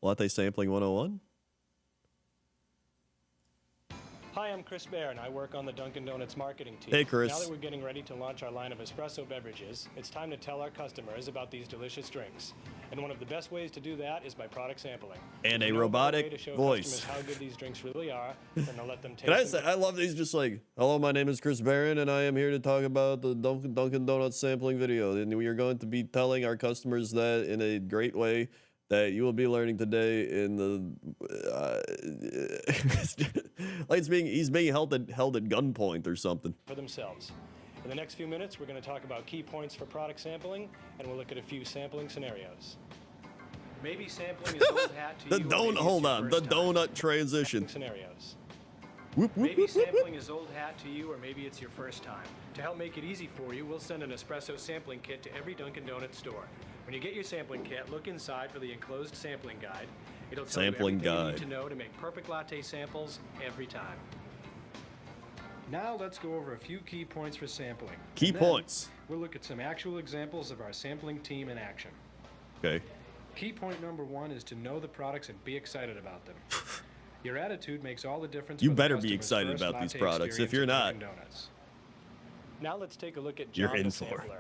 Latte Sampling 101. Hi, I'm Chris Bear, and I work on the Dunkin' Donuts marketing team. Hey, Chris. Now that we're getting ready to launch our line of espresso beverages, it's time to tell our customers about these delicious drinks. And one of the best ways to do that is by product sampling. And a No better way robotic to show voice. customers how good these drinks really are than to let them taste Can I them. say, I love these just like, hello, my name is Chris Barron, and I am here to talk about the Dunkin' Donuts sampling video. And we are going to be telling our customers that in a great way that you will be learning today in the, like he's being held at gunpoint or something. For themselves. In the next few minutes, we're going to talk about key points for product sampling, and we'll look at a few sampling scenarios. Maybe sampling is old hat to you. Hold on, the donut transition. Scenarios. Whoop, whoop, Maybe whoop, whoop, whoop. sampling is old hat to you, or maybe it's your first time. To help make it easy for you, we'll send an espresso sampling kit to every Dunkin' Donuts store. When you get your sampling kit, look inside for the enclosed sampling guide. It'll tell Sampling you everything guide. you need to know to make perfect latte samples every time. Now let's go over a few key points for sampling. Key And then points. We'll look at some actual examples of our sampling team in action. Okay. Key point number one is to know the products and be excited about them. Your attitude makes all the difference. You for the better be customer's excited first about these latte products. If experience you're at not, Dunkin' Donuts. Now let's take a look at You're John, in the for it. sampler.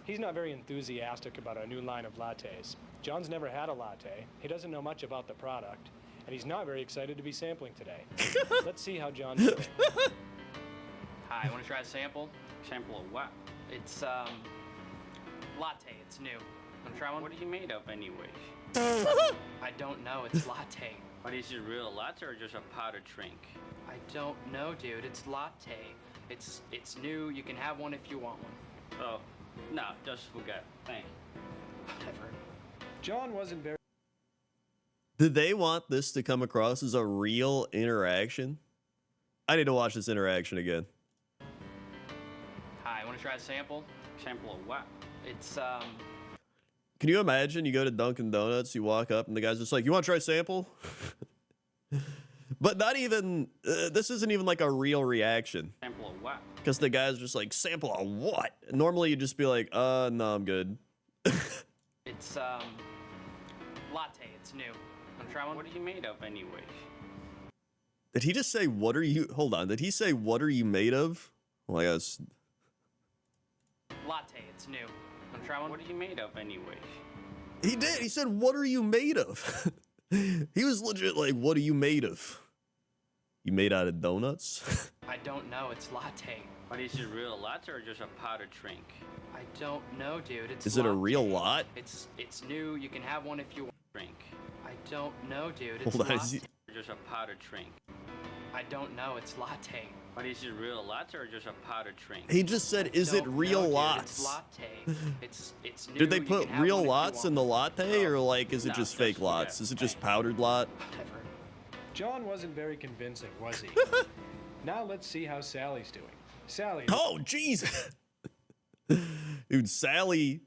He's not very enthusiastic about our new line of lattes. John's never had a latte, he doesn't know much about the product, and he's not very excited to be sampling today. Let's see how John's doing. Hi, want to try a sample? Sample of what? It's, latte. It's new. Want to try one? What are you made of, anyways? I don't know. It's latte. But is it real latte or just a powdered drink? I don't know, dude. It's latte. It's new. You can have one if you want one. Oh, no, just forget. Thanks. Whatever. John wasn't very did they want this to come across as a real interaction? I need to watch this interaction again. Hi, want to try a sample? Sample of what? It's, Can you imagine you go to Dunkin' Donuts, you walk up, and the guy's just like, you want to try a sample? But not even, this isn't even like a real reaction. sample of what? Because the guy's just like, sample of what? Normally you'd just be like, no, I'm good. It's, latte. It's new. Want to try one? What are you made of, anyways? Did he just say, what are you, hold on, did he say, what are you made of? Well, I guess. Latte. It's new. Want to try one? What are you made of, anyways? He did, he said, what are you made of? He was legit like, what are you made of? You made out of donuts? I don't know. It's latte. But is it real latte or just a powdered drink? I don't know, dude. It's Is it a latte. real lot? It's new. You can have one if you want to drink. I don't know, dude. It's Hold on, latte. is he- Or just a powdered drink. I don't know. It's latte. But is it real latte or just a powdered drink? He just said, is it Don't real know, dude. lots? It's latte. It's new. Did they You put can have real one if you lots in want. the latte, or like, is it No, just just fake forget. lots? Is it just Thanks. powdered lot? Whatever. John wasn't very convincing, was he? Now let's see how Sally's doing. Sally. Oh, jeez. Dude, Sally.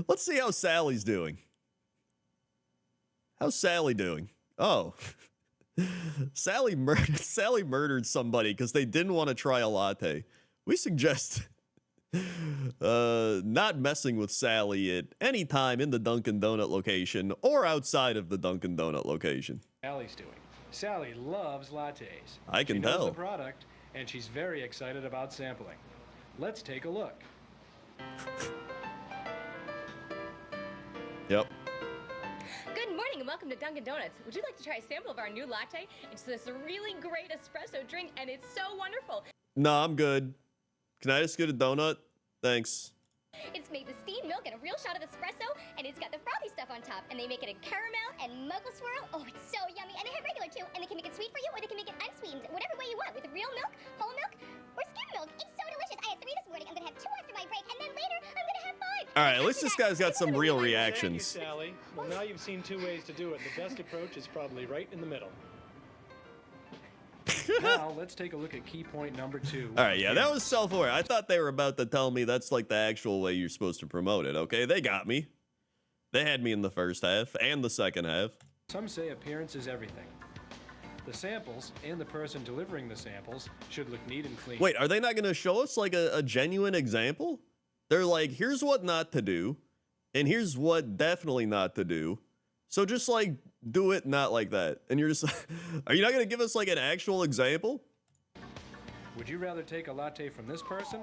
Let's see how Sally's doing. How's Sally doing? Oh. Sally murdered somebody because they didn't want to try a latte. We suggest not messing with Sally at any time in the Dunkin' Donut location or outside of the Dunkin' Donut location. Sally's doing. Sally loves lattes. I can she knows tell. the product, and she's very excited about sampling. Let's take a look. Yep. Good morning and welcome to Dunkin' Donuts. Would you like to try a sample of our new latte? It's this really great espresso drink and it's so wonderful. No, I'm good. Can I just get a donut? Thanks. It's made with steamed milk and a real shot of espresso, and it's got the frothy stuff on top. And they make it in caramel and mocha swirl. Oh, it's so yummy. And they have regular too. And they can make it sweet for you, or they can make it unsweetened, whatever way you want, with real milk, whole milk, or skim milk. It's so delicious. I had 3 this morning. I'm gonna have 2 after my break, and then later I'm gonna have 5. All right, at least this guy's got some real Thank you, reactions. Sally. Well, now you've seen 2 ways to do it. The best approach is probably right in the middle. Now let's take a look at key point number 2. All right, yeah, that was self-aware. I thought they were about to tell me that's like the actual way you're supposed to promote it. Okay, they got me. They had me in the first half and the second half. Some say appearance is everything. The samples and the person delivering the samples should look neat and clean. Wait, are they not going to show us like a genuine example? They're like, here's what not to do, and here's what definitely not to do. So just like do it not like that. And you're just, are you not going to give us like an actual example? Would you rather take a latte from this person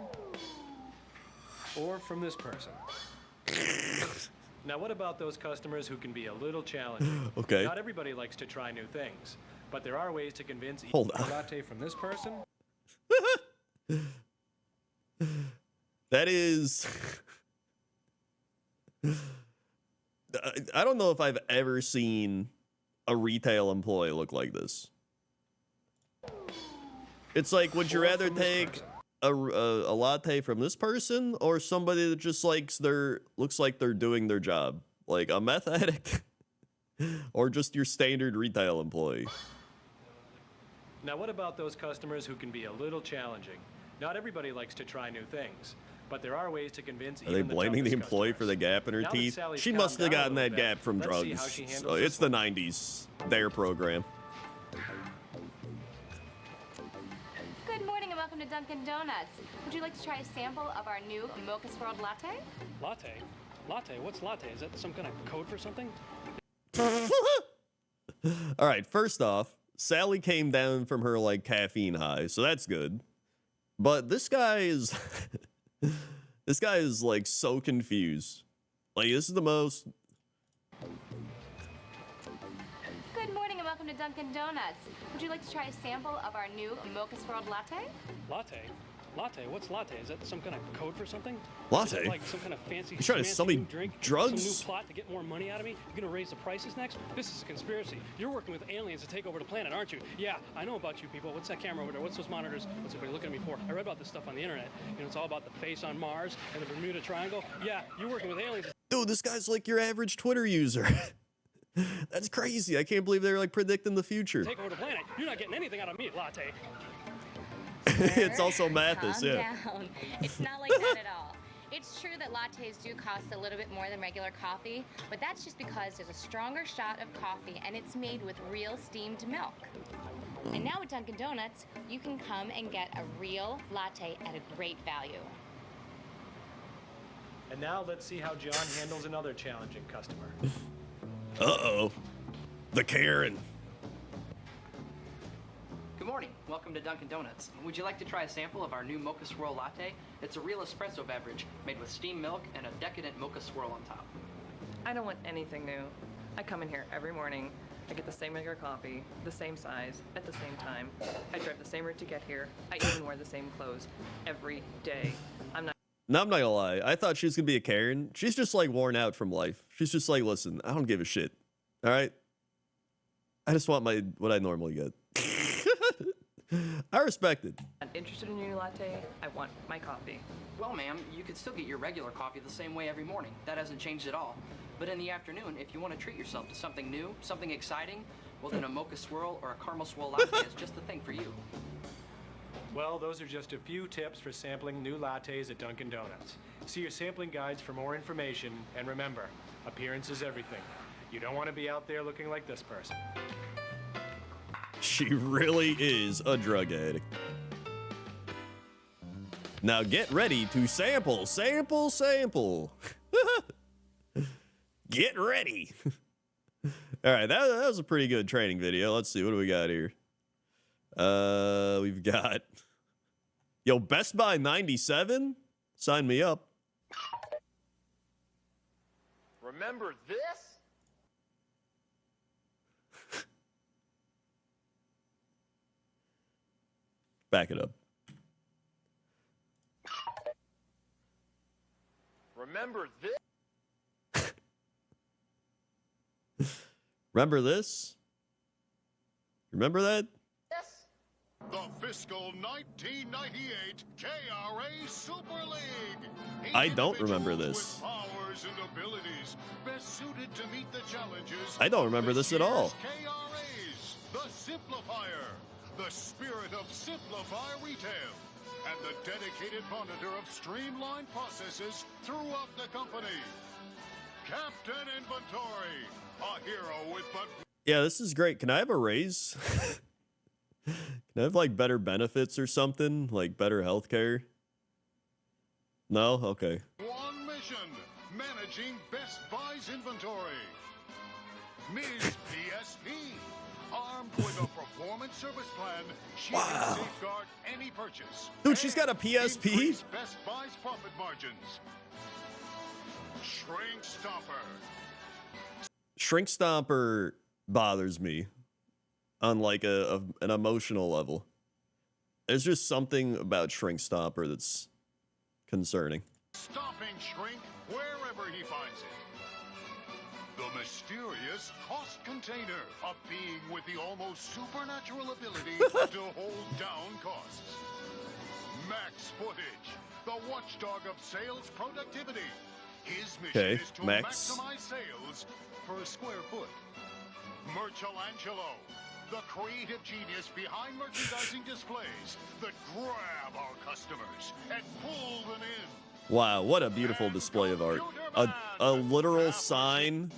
or from this person? Now, what about those customers who can be a little challenging? Okay. Not everybody likes to try new things, but there are ways to convince Hold a on. latte from this person. That is... I don't know if I've ever seen a retail employee look like this. It's like, would you Or rather from this take person. a latte from this person or somebody that just looks like they're doing their job? Like a meth addict? Or just your standard retail employee? Now, what about those customers who can be a little challenging? Not everybody likes to try new things, but there are ways to convince. Are they blaming the employee for the gap in her Now that teeth? Sally's She calmed must have down a gotten that little bit, gap from let's see drugs. how she handles So this it's the one. 90s, their program. Good morning and welcome to Dunkin' Donuts. Would you like to try a sample of our new Mocha Swirled Latte? Latte? Latte? What's latte? Is that some kind of code for something? All right, first off, Sally came down from her like caffeine high, so that's good. But this guy is this guy is like so confused. Like this is the most Good morning and welcome to Dunkin' Donuts. Would you like to try a sample of our new Mocha Swirled Latte? Latte? Latte? What's latte? Is that some kind of code for something? Latte? Is it like some kind of fancy You trying to schmancy sell me new drink? drugs? Some new plot to get more money out of me? You're gonna raise the prices next? This is a conspiracy. You're working with aliens to take over the planet, aren't you? Yeah, I know about you people. What's that camera over there? What's those monitors? What's everybody looking at me for? I read about this stuff on the internet. You know, it's all about the face on Mars and the Bermuda Triangle. Yeah, you're working with aliens. dude, this guy's like your average Twitter user. That's crazy. I can't believe they're like predicting the future. Take over the planet. You're not getting anything out of me, Latte. It's also Mathis, Calm yeah. down. It's not like that at all. It's true that lattes do cost a little bit more than regular coffee, but that's just because there's a stronger shot of coffee and it's made with real steamed milk. And now at Dunkin' Donuts, you can come and get a real latte at a great value. And now let's see how John handles another challenging customer. Uh-oh. The Karen. Good morning. Welcome to Dunkin' Donuts. Would you like to try a sample of our new Mocha Swirl Latte? It's a real espresso beverage made with steamed milk and a decadent mocha swirl on top. I don't want anything new. I come in here every morning. I get the same regular coffee, the same size, at the same time. I drive the same route to get here. I even wear the same clothes every day. I'm not. No, I'm not gonna lie. I thought she was gonna be a Karen. She's just like worn out from life. She's just like, listen, I don't give a shit. All right? I just want what I normally get. I respect it. I'm interested in your new latte. I want my coffee. Well, ma'am, you could still get your regular coffee the same way every morning. That hasn't changed at all. But in the afternoon, if you want to treat yourself to something new, something exciting, well, then a mocha swirl or a caramel swirl latte is just the thing for you. Well, those are just a few tips for sampling new lattes at Dunkin' Donuts. See your sampling guides for more information, and remember, appearance is everything. You don't want to be out there looking like this person. She really is a drug addict. Now get ready to sample, sample, sample. Get ready. All right, that was a pretty good training video. Let's see, what do we got here? We've got, yo, Best Buy 97? Sign me up. Remember this? Back it up. Remember this? Remember this? Remember that? The fiscal 1998 KRA Super League. I don't remember this. With powers and abilities best suited to meet the challenges. I don't remember of this at all. KRAs, the Simplifier, the spirit of Simplify Retail, and the dedicated monitor of streamlined processes throughout the company. Captain Inventory, a hero with but. Yeah, this is great. Can I have a raise? Can I have like better benefits or something? Like better healthcare? No? Okay. One mission, managing Best Buy's inventory. Ms. PSP. Armed with a performance service plan, she can safeguard any purchase. Dude, she's got a PSP? Increase Best Buy's profit margins. Shrink Stopper. Shrink Stomper bothers me on like an emotional level. There's just something about Shrink Stopper that's concerning. Stopping shrink wherever he finds it. The mysterious cost container, a being with the almost supernatural ability to hold down costs. Max Footage, the watchdog of sales productivity. His mission is to maximize sales per square foot. Merchelangelo, the creative genius behind merchandising displays that grab our customers and pull them in. Wow, what a beautiful display of art. A literal sign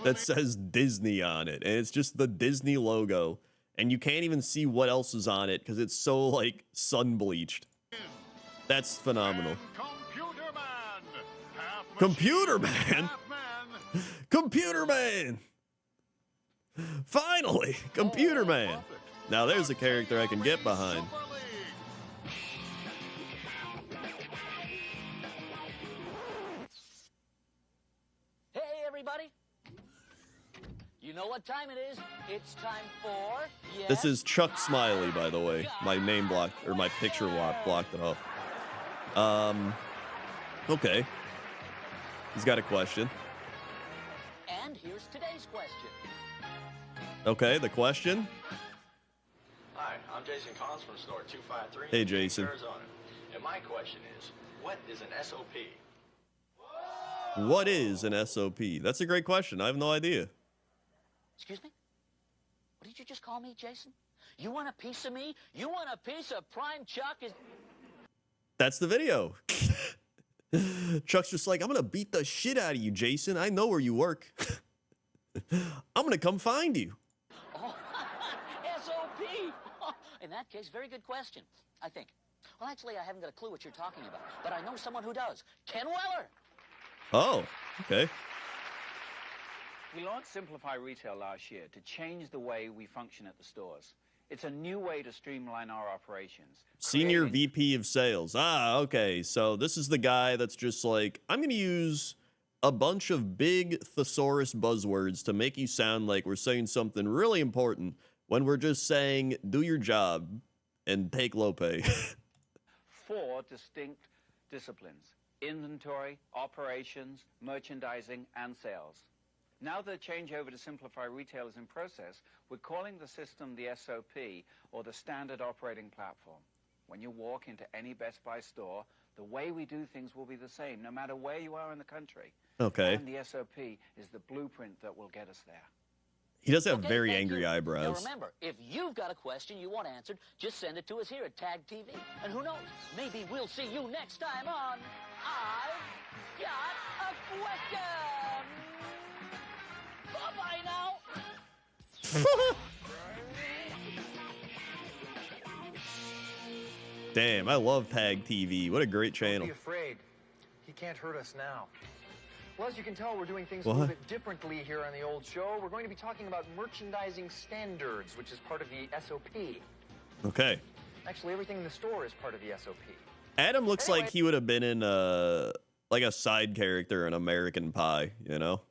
that says Disney on it, and it's just the Disney logo, and you can't even see what else is on it because it's so like sun bleached. That's phenomenal. Computer Man. Computer Man. Finally, Computer Man. Now there's a character I can get behind. Hey, everybody. You know what time it is? It's time for... Yes? This is Chuck Smiley, by the way. My name blocked, or my picture blocked it off. Okay. He's got a question. And here's today's question. Okay, the question. Hi, I'm Jason Collins from store 253 Hey, in Jason. Arizona. And my question is, what is an SOP? What is an SOP? That's a great question. I have no idea. Excuse me? What did you just call me, Jason? You want a piece of me? You want a piece of prime Chuck? That's the video. Chuck's just like, I'm going to beat the shit out of you, Jason. I know where you work. I'm going to come find you. Oh, SOP! In that case, very good question, I think. Well, actually, I haven't got a clue what you're talking about, but I know someone who does. Ken Weller! Oh, okay. We launched Simplify Retail last year to change the way we function at the stores. It's a new way to streamline our operations. Senior VP of Sales. Ah, okay. So this is the guy that's just like, I'm going to use a bunch of big thesaurus buzzwords to make you sound like we're saying something really important when we're just saying, do your job and take low pay. 4 distinct disciplines: inventory, operations, merchandising, and sales. Now the changeover to Simplify Retail is in process, we're calling the system the SOP, or the Standard Operating Platform. When you walk into any Best Buy store, the way we do things will be the same, no matter where you are in the country. Okay. And the SOP is the blueprint that will get us there. He does have Okay, very thank angry you. eyebrows. Now remember, if you've got a question you want answered, just send it to us here at Tag TV. And who knows, maybe we'll see you next time on I've Got a Question! Bye-bye now! Damn, I love Tag TV. What a great channel. Don't be afraid. He can't hurt us now. Well, as you can tell, we're doing things a little bit differently here on the old show. We're going to be talking about merchandising standards, which is part of the SOP. Okay. Actually, everything in the store is part of the SOP. Adam looks like he would have been in like a side character in American Pie, you know?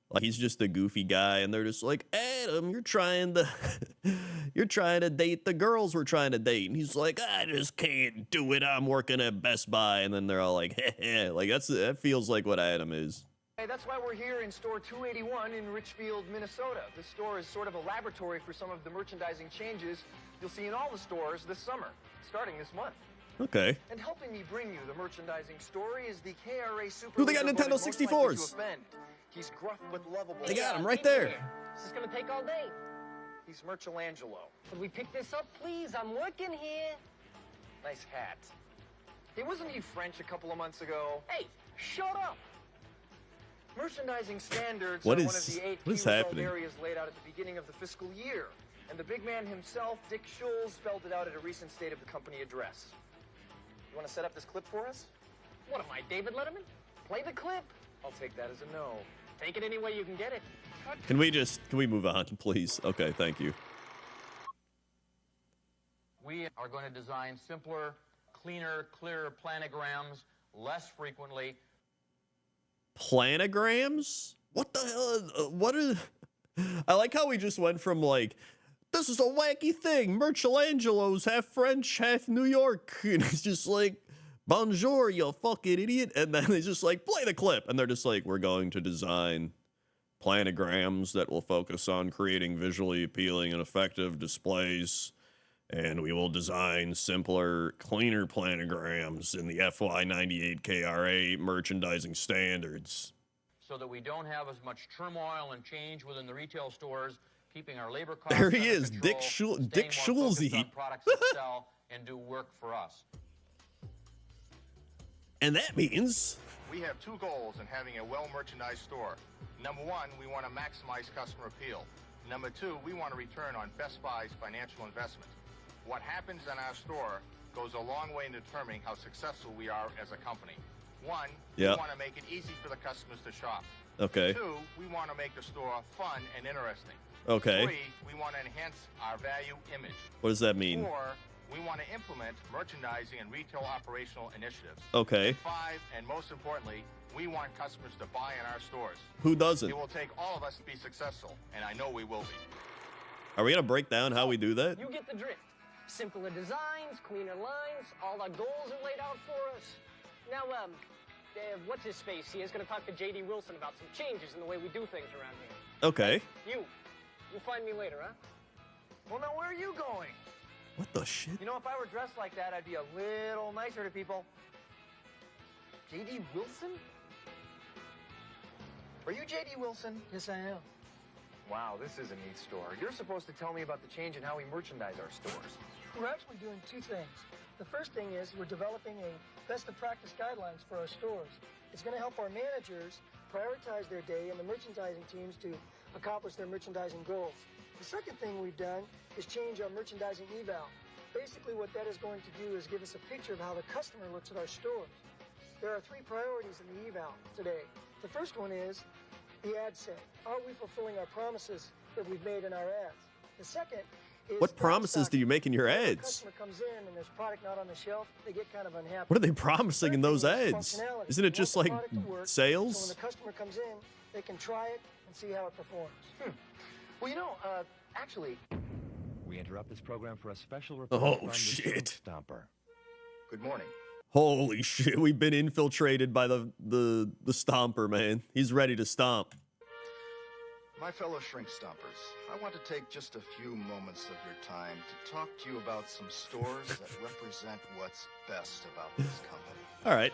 Like he's just a goofy guy and they're just like, Adam, you're trying to date the girls we're trying to date. And he's like, I just can't do it. I'm working at Best Buy. And then they're all like, heh. Like that feels like what Adam is. Hey, that's why we're here in store 281 in Richfield, Minnesota. This store is sort of a laboratory for some of the merchandising changes you'll see in all the stores this summer, starting this month. Okay. And helping me bring you the merchandising story is the KRA super. Ooh, they got Nintendo 64s. He's gruff but lovable. They got him right there. This is gonna take all day. He's Merchelangelo. Could we pick this up, please? I'm working here. Nice hat. Hey, wasn't he French a couple of months ago? Hey, shut up! Merchandising standards are one of the 8 key result areas laid out at the beginning of the fiscal year. And the big man himself, Dick Schulz, spelled it out at a recent State of the Company address. You want to set up this clip for us? What am I, David Letterman? Play the clip. I'll take that as a no. Take it any way you can get it. Can we move on, please? Okay, thank you. We are going to design simpler, cleaner, clearer planograms less frequently. Planograms? What the hell? What are... I like how we just went from like, this is a wacky thing. Michelangelo's half French, half New York. And it's just like, bonjour, you fucking idiot. And then they just like, play the clip. And they're just like, we're going to design planograms that will focus on creating visually appealing and effective displays. And we will design simpler, cleaner planograms in the FY98 KRA merchandising standards. So that we don't have as much turmoil and change within the retail stores, keeping our labor costs There he under is, control, Dick staying more focused Schulze. on products that sell and do work for us. And that means... We have two goals in having a well-merchandised store. Number one, we want to maximize customer appeal. Number two, we want to return on Best Buy's financial investment. What happens in our store goes a long way in determining how successful we are as a company. One, we want to make it easy for the customers to shop. Okay. Two, we want to make the store fun and interesting. Okay. Three, we want to enhance our value image. What does that mean? Four, we want to implement merchandising and retail operational initiatives. Okay. Five, and most importantly, we want customers to buy in our stores. Who doesn't? It will take all of us to be successful, and I know we will be. Are we going to break down how we do that? You get the drift. Simpler designs, cleaner lines, all our goals are laid out for us. Now, what's his face? He is going to talk to J.D. Wilson about some changes in the way we do things around here. Okay. You'll find me later, huh? Well, now where are you going? What the shit? You know, if I were dressed like that, I'd be a little nicer to people. J.D. Wilson? Are you J.D. Wilson? Yes, I am. Wow, this is a neat store. You're supposed to tell me about the change in how we merchandise our stores. We're actually doing two things. The first thing is we're developing a best of practice guidelines for our stores. It's going to help our managers prioritize their day and the merchandising teams to accomplish their merchandising goals. The second thing we've done is change our merchandising eval. Basically what that is going to do is give us a picture of how the customer looks at our stores. There are three priorities in the eval today. The first one is the ad set. Are we fulfilling our promises that we've made in our ads? The second is what promises do you make in your when the ads? customer comes in and there's product not on the shelf, they get kind of unhappy. What are they promising in those Third thing is ads? functionality. Isn't it We just want like the product to work, sales? So when the customer comes in, they can try it and see how it performs. Well, you know, actually... We interrupt this program for a special report from the shit. Stomper. Good morning. Holy shit, we've been infiltrated by the Stomper, man. He's ready to stomp. My fellow shrink stompers, I want to take just a few moments of your time to talk to you about some stores that represent what's best about this company. All right.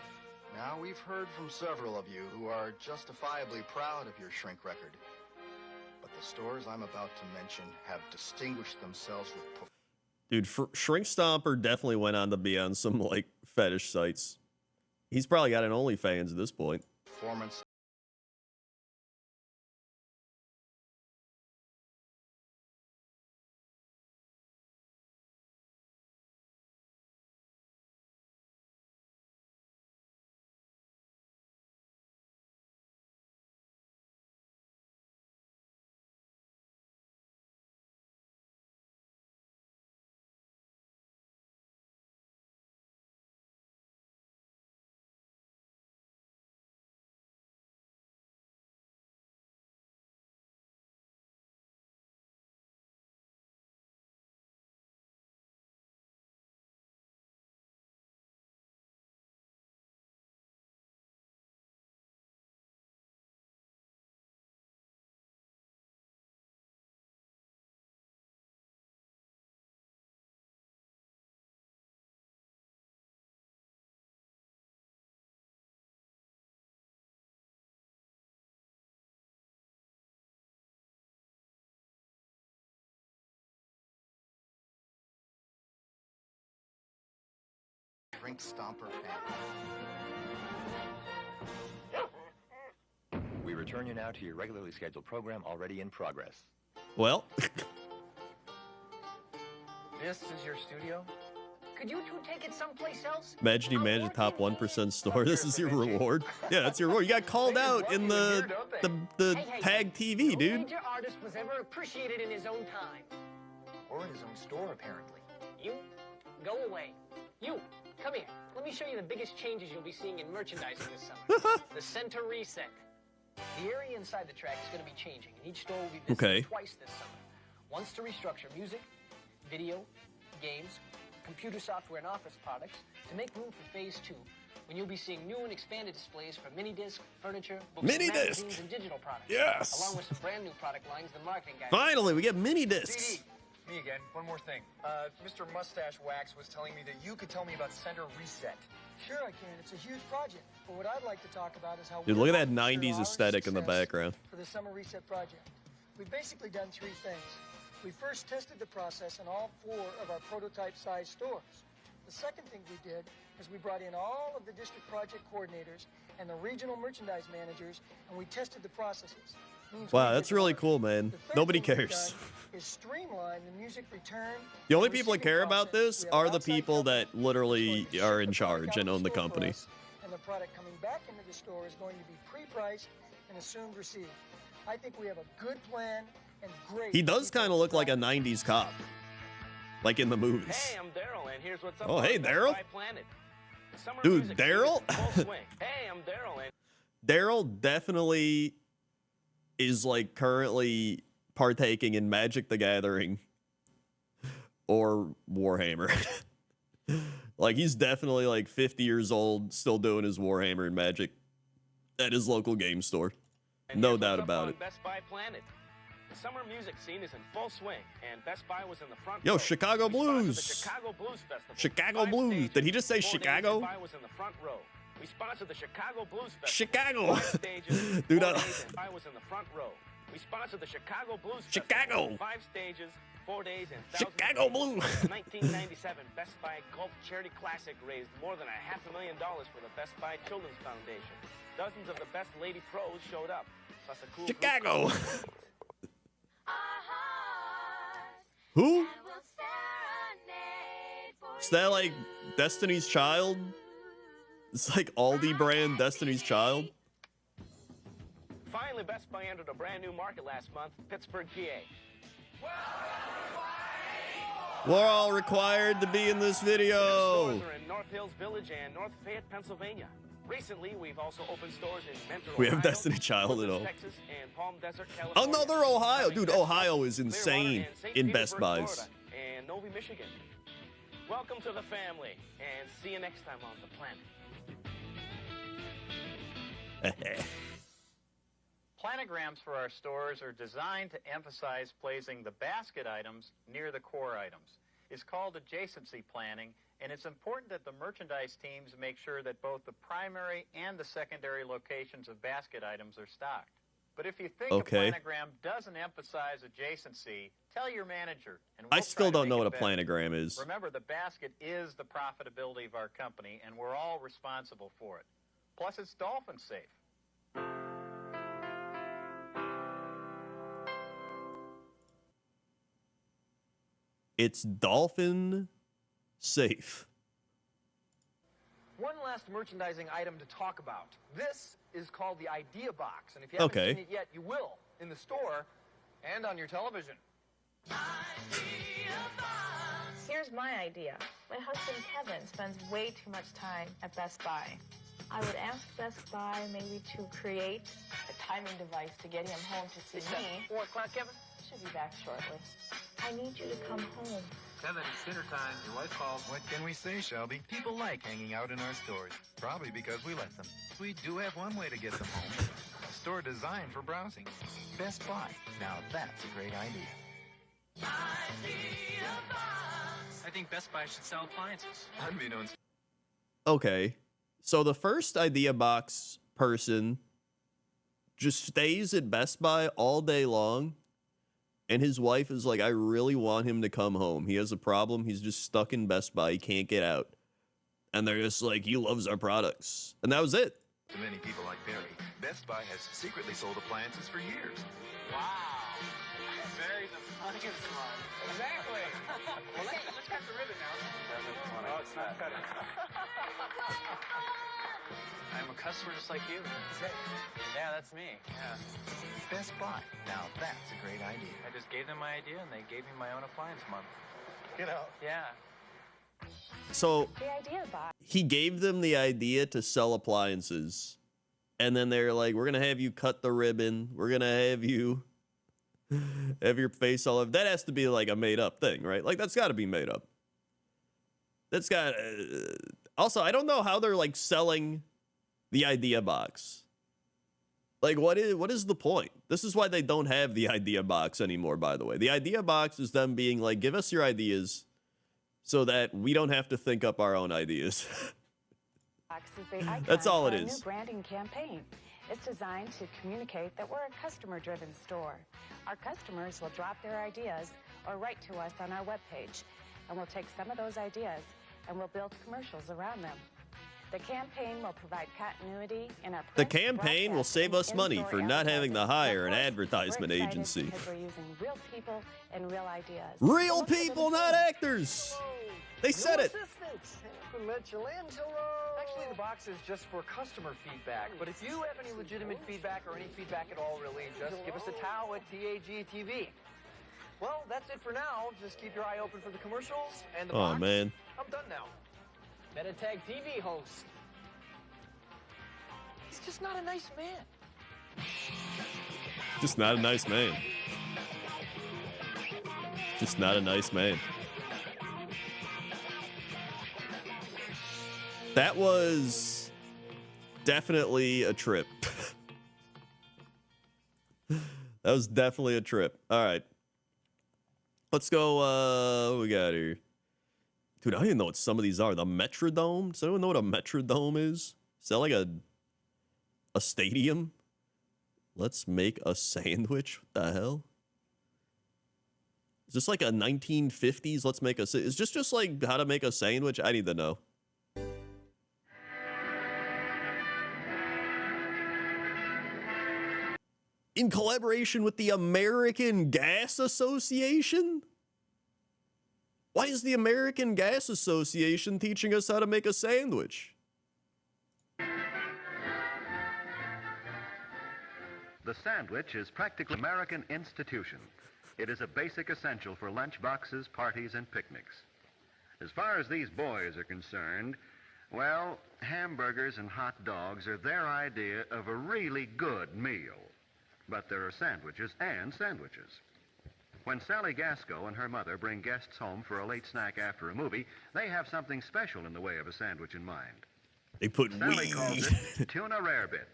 Now, we've heard from several of you who are justifiably proud of your shrink record. But the stores I'm about to mention have distinguished themselves with... Dude, Shrink Stomper definitely went on to be on some, like, fetish sites. He's probably got an OnlyFans at this point. Performance. Shrink Stomper family. We return you now to your regularly scheduled program already in progress. Well. This is your studio? Could you two take it someplace else? Imagine you manage a top 1% store. This is your reward. Yeah, that's your reward. You got called out in the tag TV, No dude. major artist was ever appreciated in his own time. Or in his own store, apparently. You, go away. You, come here. Let me show you the biggest changes you'll be seeing in merchandising this summer. The center reset. The area inside the track is going to be changing, and each store will be visited twice this summer. Once to restructure music, video, games, computer software, and office products to make room for phase 2, when you'll be seeing new and expanded displays for mini disc, furniture, books, magazines, and digital products. Yes! Along with some brand new product lines and marketing guidelines. Finally, we get mini discs. Me again. One more thing. Mr. Mustache Wax was telling me that you could tell me about Center Reset. Sure I can. It's a huge project. But what I'd like to talk about is how Dude, we're look at that going to 90s ensure our aesthetic in the success background. For the Summer Reset project. We've basically done 3 things. We first tested the process in all 4 of our prototype-sized stores. The second thing we did is we brought in all of the district project coordinators and the regional merchandise managers, and we tested the processes. Wow, that's really cool, man. Nobody cares. Is streamline the music return. The only people that care about this are the people that literally are in charge and own the company. And the product coming back into the store is going to be pre-priced and assumed received. I think we have a good plan and great. He does kind of look like a 90s cop. Like in the movies. Hey, I'm Daryl, and here's what's up. Oh, hey, Daryl. Dude, Daryl? Hey, I'm Daryl, and Daryl definitely is like currently partaking in Magic the Gathering or Warhammer. Like he's definitely like 50 years old, still doing his Warhammer and Magic at his local game store. No doubt about it. Best Buy Planet. The summer music scene is in full swing, and Best Buy was in the front Yo, row. Chicago Blues. The Chicago Blues Festival. Chicago Blues. Did he just say 4 days, Chicago? Best Buy was in the front row. We sponsored the Chicago Blues Festival. Chicago. 5 stages, Dude, 4 days, and I was in the front row. We sponsored the Chicago Blues Chicago. Festival. 5 stages, 4 days, and Chicago Blues. In 1997, Best Buy Golf Charity Classic raised more than $500,000 for the Best Buy Children's Foundation. Dozens of the best lady pros showed up, plus a cool Chicago. Who? Is that like Destiny's Child? It's like Aldi brand Destiny's Child. Finally, Best Buy entered a brand new market last month, Pittsburgh, PA. We're all required to be in this video. Stores are in North Hills Village and North Fayette, Pennsylvania. Recently, we've also opened stores in Mentor, We have Ohio, Destiny Child at all. Texas, and Palm Desert, Oh California. no, they're Ohio. Dude, Ohio is Clearwater insane and St. in Best Petersburg, Buys. Florida, and Novi, Michigan. Welcome to the family, and see you next time on the planet. Planograms for our stores are designed to emphasize placing the basket items near the core items. It's called adjacency planning, and it's important that the merchandise teams make sure that both the primary and the secondary locations of basket items are stocked. But if you think a planogram doesn't emphasize adjacency, tell your manager. And I still don't know what a planogram is. Remember, the basket is the profitability of our company, and we're all responsible for it. Plus, it's dolphin safe. It's dolphin safe. One last merchandising item to talk about. This is called the Idea Box, and if you haven't seen it yet, you will in the store and on your television. Here's my idea. My husband Kevin spends way too much time at Best Buy. I would ask Best Buy maybe to create a timing device to get him home to see me. 4 o'clock, Kevin? Should be back shortly. I need you to come home. Kevin, it's dinner time. Your wife called. What can we say, Shelby? People like hanging out in our stores. Probably because we let them. We do have one way to get them home. A store designed for browsing. Best Buy. Now that's a great idea. I think Best Buy should sell appliances. Unbeknownst. Okay. So the first Idea Box person just stays at Best Buy all day long. And his wife is like, I really want him to come home. He has a problem. He's just stuck in Best Buy. He can't get out. And they're just like, he loves our products. And that was it. To many people like Barry, Best Buy has secretly sold appliances for years. Wow. Barry's the funniest one. Exactly. Well, let's cut the ribbon now. Oh, I'm a customer just like you. Yeah, that's me. Yeah. Best Buy. Now that's a great idea. I just gave them my idea, and they gave me my own appliance month. You know. Yeah. So The idea box. he gave them the idea to sell appliances, and then they're like, we're gonna have you cut the ribbon, we're gonna have you have your face all over. That has to be like a made up thing, right? Like that's got to be made up. That's got also, I don't know how they're like selling the idea box. Like what is the point? This is why they don't have the idea box anymore, by the way. The idea box is them being like, give us your ideas so that we don't have to think up our own ideas. That's all it is. New branding campaign. It's designed to communicate that we're a customer-driven store. Our customers will drop their ideas or write to us on our webpage, and we'll take some of those ideas and we'll build commercials around them. The campaign will provide continuity in our print, The campaign will save us money for not having to hire an advertisement agency. Because we're using real people and real ideas. Real people, not actors. They said it. Assistance from Michelangelo. Actually, the box is just for customer feedback. But if you have any legitimate feedback or any feedback at all, really, just give us a towel at TAGTV. Well, that's it for now. Just keep your eye open for the commercials and the box. Oh, man. I'm done now. Metatag TV host. He's just not a nice man. Just not a nice man. Just not a nice man. That was definitely a trip. That was definitely a trip. All right. Let's go. What we got here? Dude, I don't even know what some of these are. The Metrodome? Does anyone know what a Metrodome is? Is that like a stadium? Let's make a sandwich? What the hell? Is this like a 1950s? Let's make a... Is this just like how to make a sandwich? I need to know. In collaboration with the American Gas Association? Why is the American Gas Association teaching us how to make a sandwich? The sandwich is practically an American institution. It is a basic essential for lunch boxes, parties, and picnics. As far as these boys are concerned, well, hamburgers and hot dogs are their idea of a really good meal. But there are sandwiches and sandwiches. When Sally Gasco and her mother bring guests home for a late snack after a movie, they have something special in the way of a sandwich in mind. They put Sally calls it Tuna Rarebit.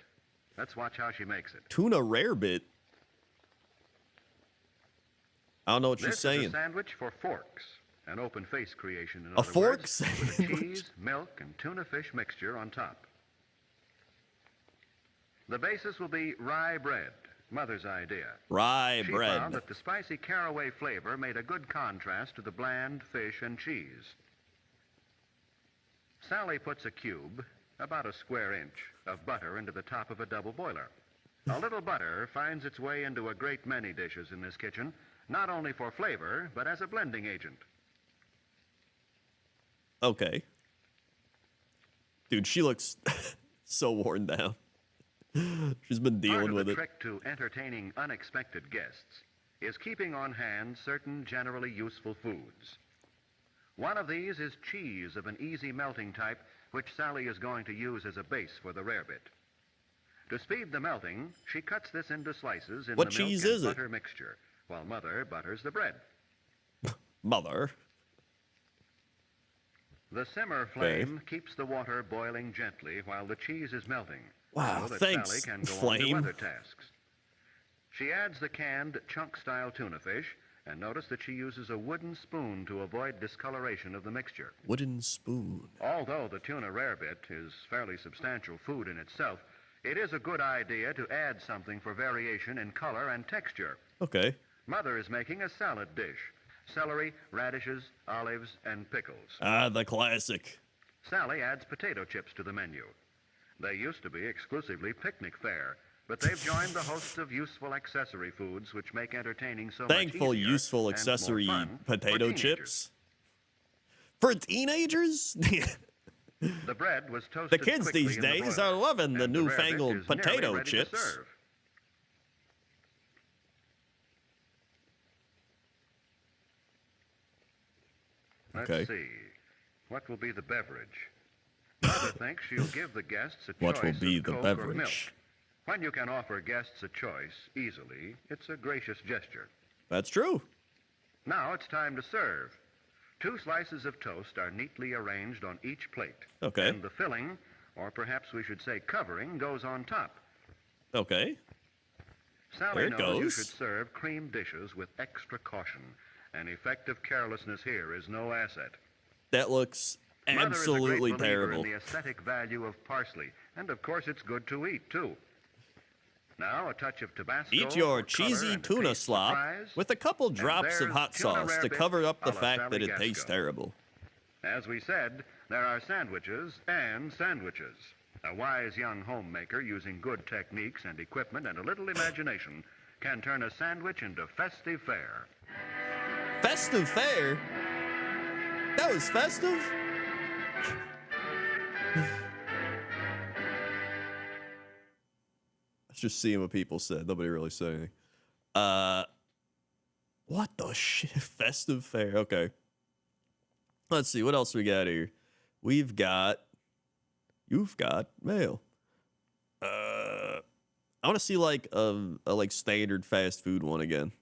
Let's watch how she makes it. Tuna Rarebit? I don't know what she's saying. This is a sandwich for forks, an open face creation in a other fork words, sandwich? with a cheese, milk, and tuna fish mixture on top. The basis will be rye bread. Mother's idea. Rye she bread. found that the spicy caraway flavor made a good contrast to the bland fish and cheese. Sally puts a cube, about a square inch, of butter into the top of a double boiler. A little butter finds its way into a great many dishes in this kitchen, not only for flavor, but as a blending agent. Okay. Dude, she looks so worn down. She's been dealing with The it. trick to entertaining unexpected guests is keeping on hand certain generally useful foods. One of these is cheese of an easy melting type, which Sally is going to use as a base for the rarebit. To speed the melting, she cuts this into slices in What the milk cheese and is it? butter mixture, while Mother butters the bread. Mother. The simmer flame keeps the water boiling gently while the cheese is melting. Wow, so that thanks, Sally can go Flame. on to other tasks. She adds the canned chunk-style tuna fish, and notice that she uses a wooden spoon to avoid discoloration of the mixture. Wooden spoon. Although the tuna rarebit is fairly substantial food in itself, it is a good idea to add something for variation in color and texture. Okay. Mother is making a salad dish. Celery, radishes, olives, and pickles. Ah, the classic. Sally adds potato chips to the menu. They used to be exclusively picnic fare, but they've joined the hosts of useful accessory foods which make entertaining so Thankful much easier useful and more accessory fun for potato teenagers. chips. For teenagers? The bread was toasted The kids quickly these in the days broiler, are loving the and rarebit newfangled is nearly potato ready to chips. serve. Let's Okay. see. What will be the beverage? Mother thinks she'll give the guests a What will choice be of the Coke or milk. beverage? When you can offer guests a choice easily, it's a gracious gesture. That's true. Now it's time to serve. 2 slices of toast are neatly arranged on each plate. Okay. And the filling, or perhaps we should say covering, goes on top. Okay. Sally There it knows you goes. should serve cream dishes with extra caution. And effective carelessness here is no asset. That looks Mother absolutely is a great believer terrible. in the aesthetic value of parsley, and of course it's good to eat too. Now a touch of Tabasco. Eat your or color cheesy and a tuna taste slop surprise, with a couple and drops of there's hot tuna sauce to rarebit cover up the a la fact that it Sally tastes Gasco. terrible. As we said, there are sandwiches and sandwiches. A wise young homemaker using good techniques and equipment and a little imagination can turn a sandwich into festive fare. Festive fare? That was festive? Let's just see what people said. Nobody really said anything. What the shit? Festive fare. Okay. Let's see. What else we got here? You've got mail. I want to see like a like standard fast food one again.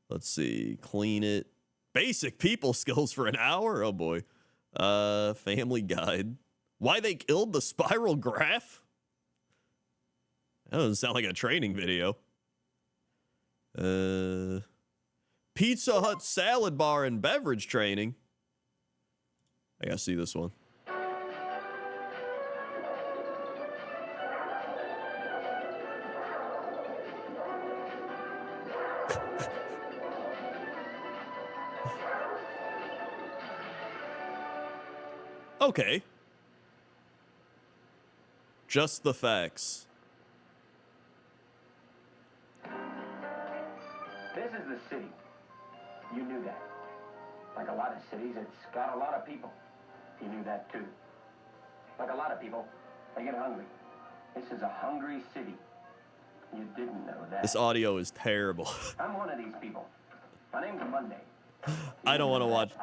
Let's see. Clean it. Basic people skills for an hour. Oh boy. Family guide. Why they killed the spiral graph? That doesn't sound like a training video. Pizza Hut salad bar and beverage training. I gotta see this one. Okay. Just the facts. This is the city. You knew that. Like a lot of cities, it's got a lot of people. You knew that too. Like a lot of people, they get hungry. This is a hungry city. You didn't know that. This audio is terrible. I'm one of these people. My name's Monday. I don't want to watch.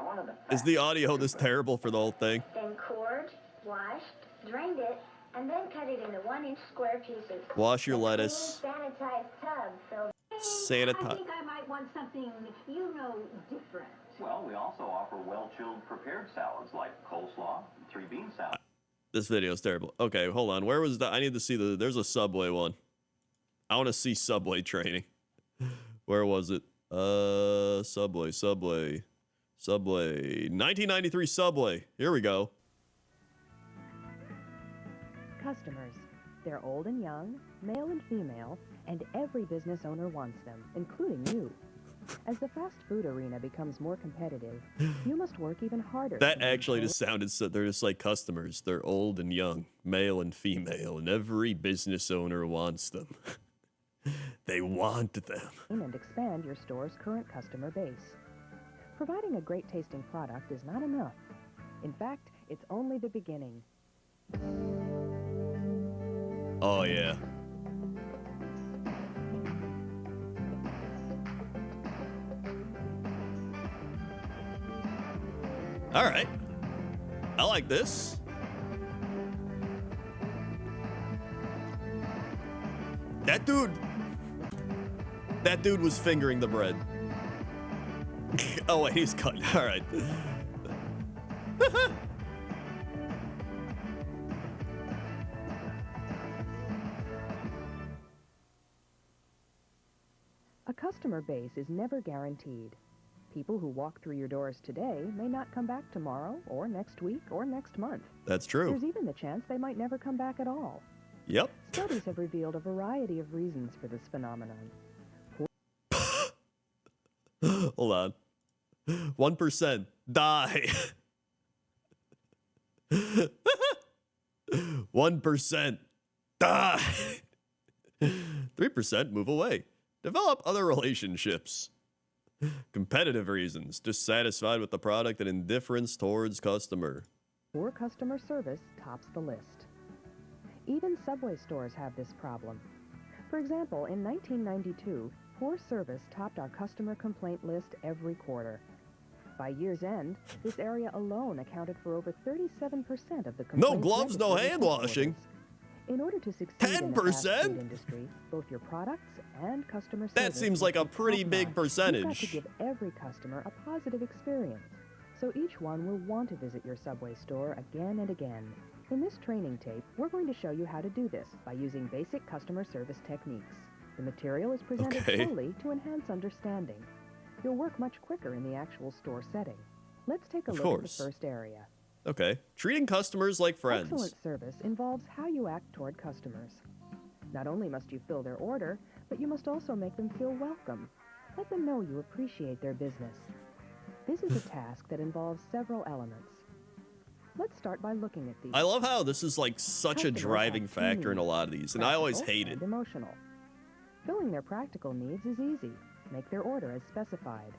Is the audio this terrible for the whole thing? Then cored, washed, drained it, and then cut it into 1-inch square pieces. Wash your lettuce. Sanitized tub filled. Sanitize. I think I might want something, different. Well, we also offer well-chilled prepared salads like coleslaw and 3-bean salad. This video is terrible. Okay, hold on. Where was the? I need to see the. There's a Subway one. I want to see Subway training. Where was it? Subway. 1993 Subway. Here we go. Customers. They're old and young, male and female, and every business owner wants them, including you. As the fast food arena becomes more competitive, you must work even harder. That actually just sounded so. They're just like customers. They're old and young, male and female, and every business owner wants them. They want them. And expand your store's current customer base. Providing a great tasting product is not enough. In fact, it's only the beginning. Oh, yeah. All right. I like this. That dude was fingering the bread. Oh, wait, he's cutting. All right. A customer base is never guaranteed. People who walk through your doors today may not come back tomorrow, or next week, or next month. That's true. There's even the chance they might never come back at all. Yep. Studies have revealed a variety of reasons for this phenomenon. Hold on. 1% die. 1% die. 3% move away. Develop other relationships. Competitive reasons, dissatisfied with the product and indifference towards customer. Poor customer service tops the list. Even Subway stores have this problem. For example, in 1992, poor service topped our customer complaint list every quarter. By year's end, this area alone accounted for over 37% of the complaints. No gloves, no hand washing. In order to succeed in the fast food industry, both your products and customer service. That seems like a pretty big percentage. You've got to give every customer a positive experience, so each one will want to visit your Subway store again and again. In this training tape, we're going to show you how to do this by using basic customer service techniques. The material is presented slowly to enhance understanding. You'll work much quicker in the actual store setting. Let's take a look at the first area. Okay. Treating customers like friends. Excellent service involves how you act toward customers. Not only must you fill their order, but you must also make them feel welcome. Let them know you appreciate their business. This is a task that involves several elements. Let's start by looking at these. I love how this is like such a driving factor in a lot of these, and I always hate it. Emotional. Filling their practical needs is easy. Make their order as specified.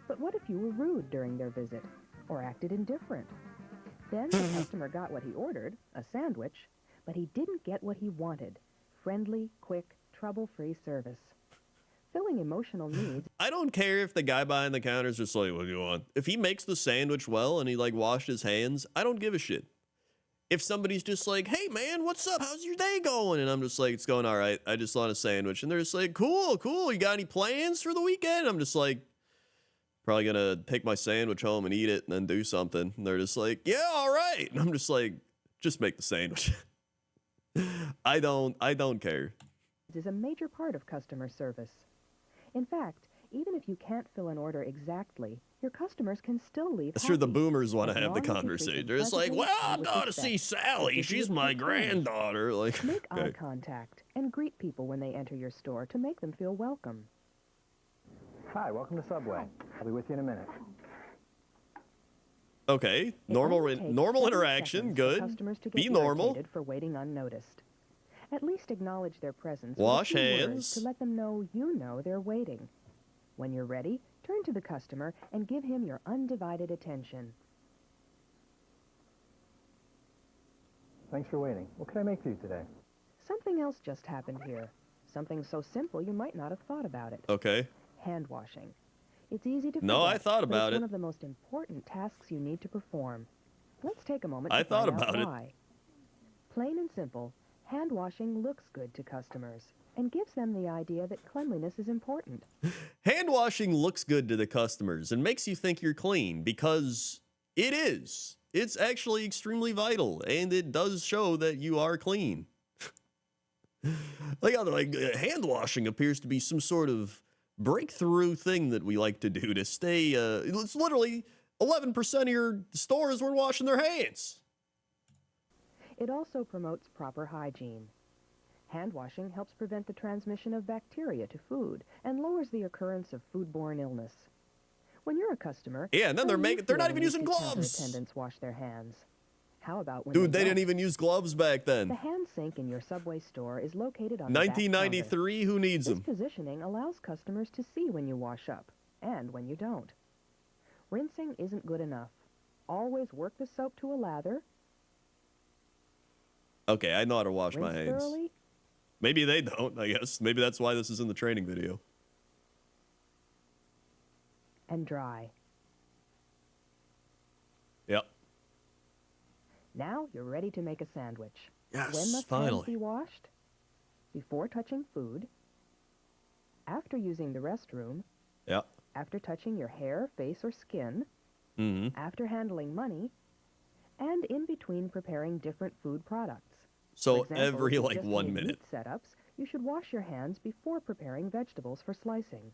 But what if you were rude during their visit or acted indifferent? Then the customer got what he ordered, a sandwich, but he didn't get what he wanted. Friendly, quick, trouble-free service. Filling emotional needs. I don't care if the guy behind the counter is just like, what do you want? If he makes the sandwich well and he like washed his hands, I don't give a shit. If somebody's just like, hey man, what's up? How's your day going? And I'm just like, it's going all right. I just want a sandwich. And they're just like, cool, cool. You got any plans for the weekend? I'm just like, probably gonna take my sandwich home and eat it and then do something. And they're just like, yeah, all right. And I'm just like, just make the sandwich. I don't care. Is a major part of customer service. In fact, even if you can't fill an order exactly, your customers can still leave. That's sure the boomers want to have the conversation. They're just like, well, I'm going to see Sally. She's my granddaughter. Like, make eye contact and greet people when they enter your store to make them feel welcome. Hi, welcome to Subway. I'll be with you in a minute. Okay, normal interaction, good. Be normal. For waiting unnoticed. At least acknowledge their presence. Wash hands. To let them know you know they're waiting. When you're ready, turn to the customer and give him your undivided attention. Thanks for waiting. What can I make for you today? Something else just happened here. Something so simple you might not have thought about it. Okay. Hand washing. It's easy to forget, No, I thought about it. It's one of the most important tasks you need to perform. Let's take a moment I to thought find out about why. it. Plain and simple, hand washing looks good to customers and gives them the idea that cleanliness is important. Hand washing looks good to the customers and makes you think you're clean because it is. It's actually extremely vital, and it does show that you are clean. Hand washing appears to be some sort of breakthrough thing that we like to do to stay. It's literally 11% of your stores weren't washing their hands. It also promotes proper hygiene. Hand washing helps prevent the transmission of bacteria to food and lowers the occurrence of foodborne illness. When you're a customer, yeah, and then they're not even using gloves. Attendants wash their hands. How about when Dude, they didn't even use gloves back then. The hand sink in your Subway store is located on 1993, who needs them? This positioning allows customers to see when you wash up and when you don't. Rinsing isn't good enough. Always work the soap to a lather. Okay, I know how to wash my Rinse hands. thoroughly. Maybe they don't, I guess. Maybe that's why this is in the training video. And dry. Yep. Now you're ready to make a sandwich. Yes, when must finally. hands be washed? Before touching food. After using the restroom. Yep. After touching your hair, face, or skin. Mm-hmm. After handling money. And in between preparing different food products. So For example, every if you like just 1 need minute. meat setups, you should wash your hands before preparing vegetables for slicing.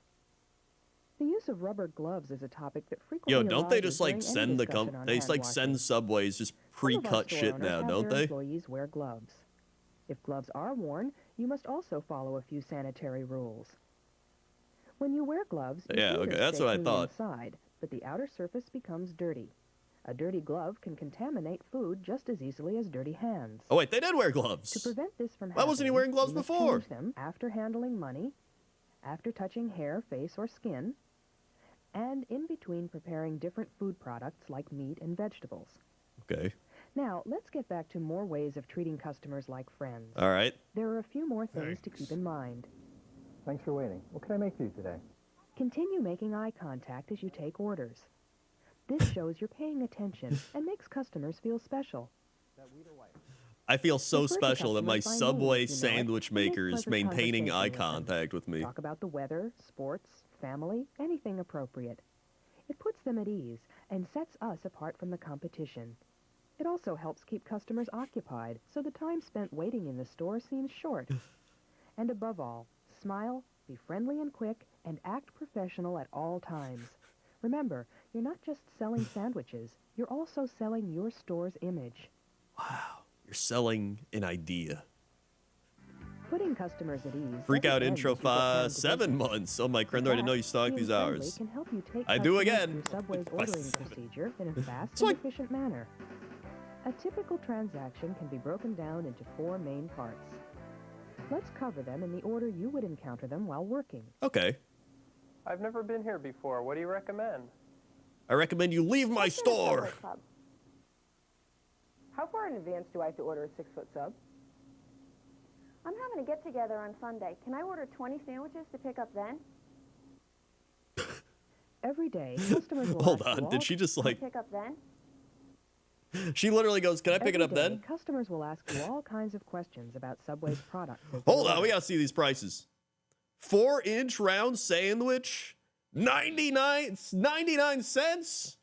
The use of rubber gloves is a topic that frequently Yo, don't they arises just like during any send the discussion on they just hand like send washing. Subways just Some of our pre-cut store shit owners now, have don't their they? employees wear gloves. If gloves are worn, you must also follow a few sanitary rules. When you wear gloves, your Yeah, fingers okay, that's stay what I clean thought. inside, but the outer surface becomes dirty. A dirty glove can contaminate food just as easily as dirty hands. Oh wait, they did wear gloves. To prevent this from Why wasn't he wearing gloves you must before? change them after handling money, after touching hair, face, or skin, and in between preparing different food products like meat and vegetables. Okay. Now, let's get back to more ways of treating customers like friends. All right. There are a few more things to keep in mind. Thanks for waiting. What can I make for you today? Continue making eye contact as you take orders. This shows you're paying attention and makes customers feel special. I feel so Refer to special that my customers by name Subway if you know it, sandwich and make maker is pleasant maintaining eye conversation with them. contact with me. Talk about the weather, sports, family, anything appropriate. It puts them at ease and sets us apart from the competition. It also helps keep customers occupied, so the time spent waiting in the store seems short. And above all, smile, be friendly and quick, and act professional at all times. Remember, you're not just selling sandwiches, you're also selling your store's image. Wow, you're selling an idea. Putting customers at ease. Freak doesn't out end intro once you get down to 7 business. months. Oh my, In Crendor, I didn't know you fact, stocked being these friendly hours. can help you take I do customers again. through Subway's By ordering 7. procedure in a fast So and efficient manner. A typical transaction can be broken down into 4 main parts. Let's cover them in the order you would encounter them while working. Okay. I've never been here before. What do you recommend? I recommend you leave my store. How far in advance do I have to order a 6-foot sub? I'm having a get-together on Sunday. Can I order 20 sandwiches to pick up then? Every day, customers will Hold ask you on, all did she just like... Pick up then? She literally goes, can I pick it Every up day, then? Customers will ask you all kinds of questions about Subway's products. as they Hold on, order. we gotta see these prices. 4-inch round sandwich, 99 cents?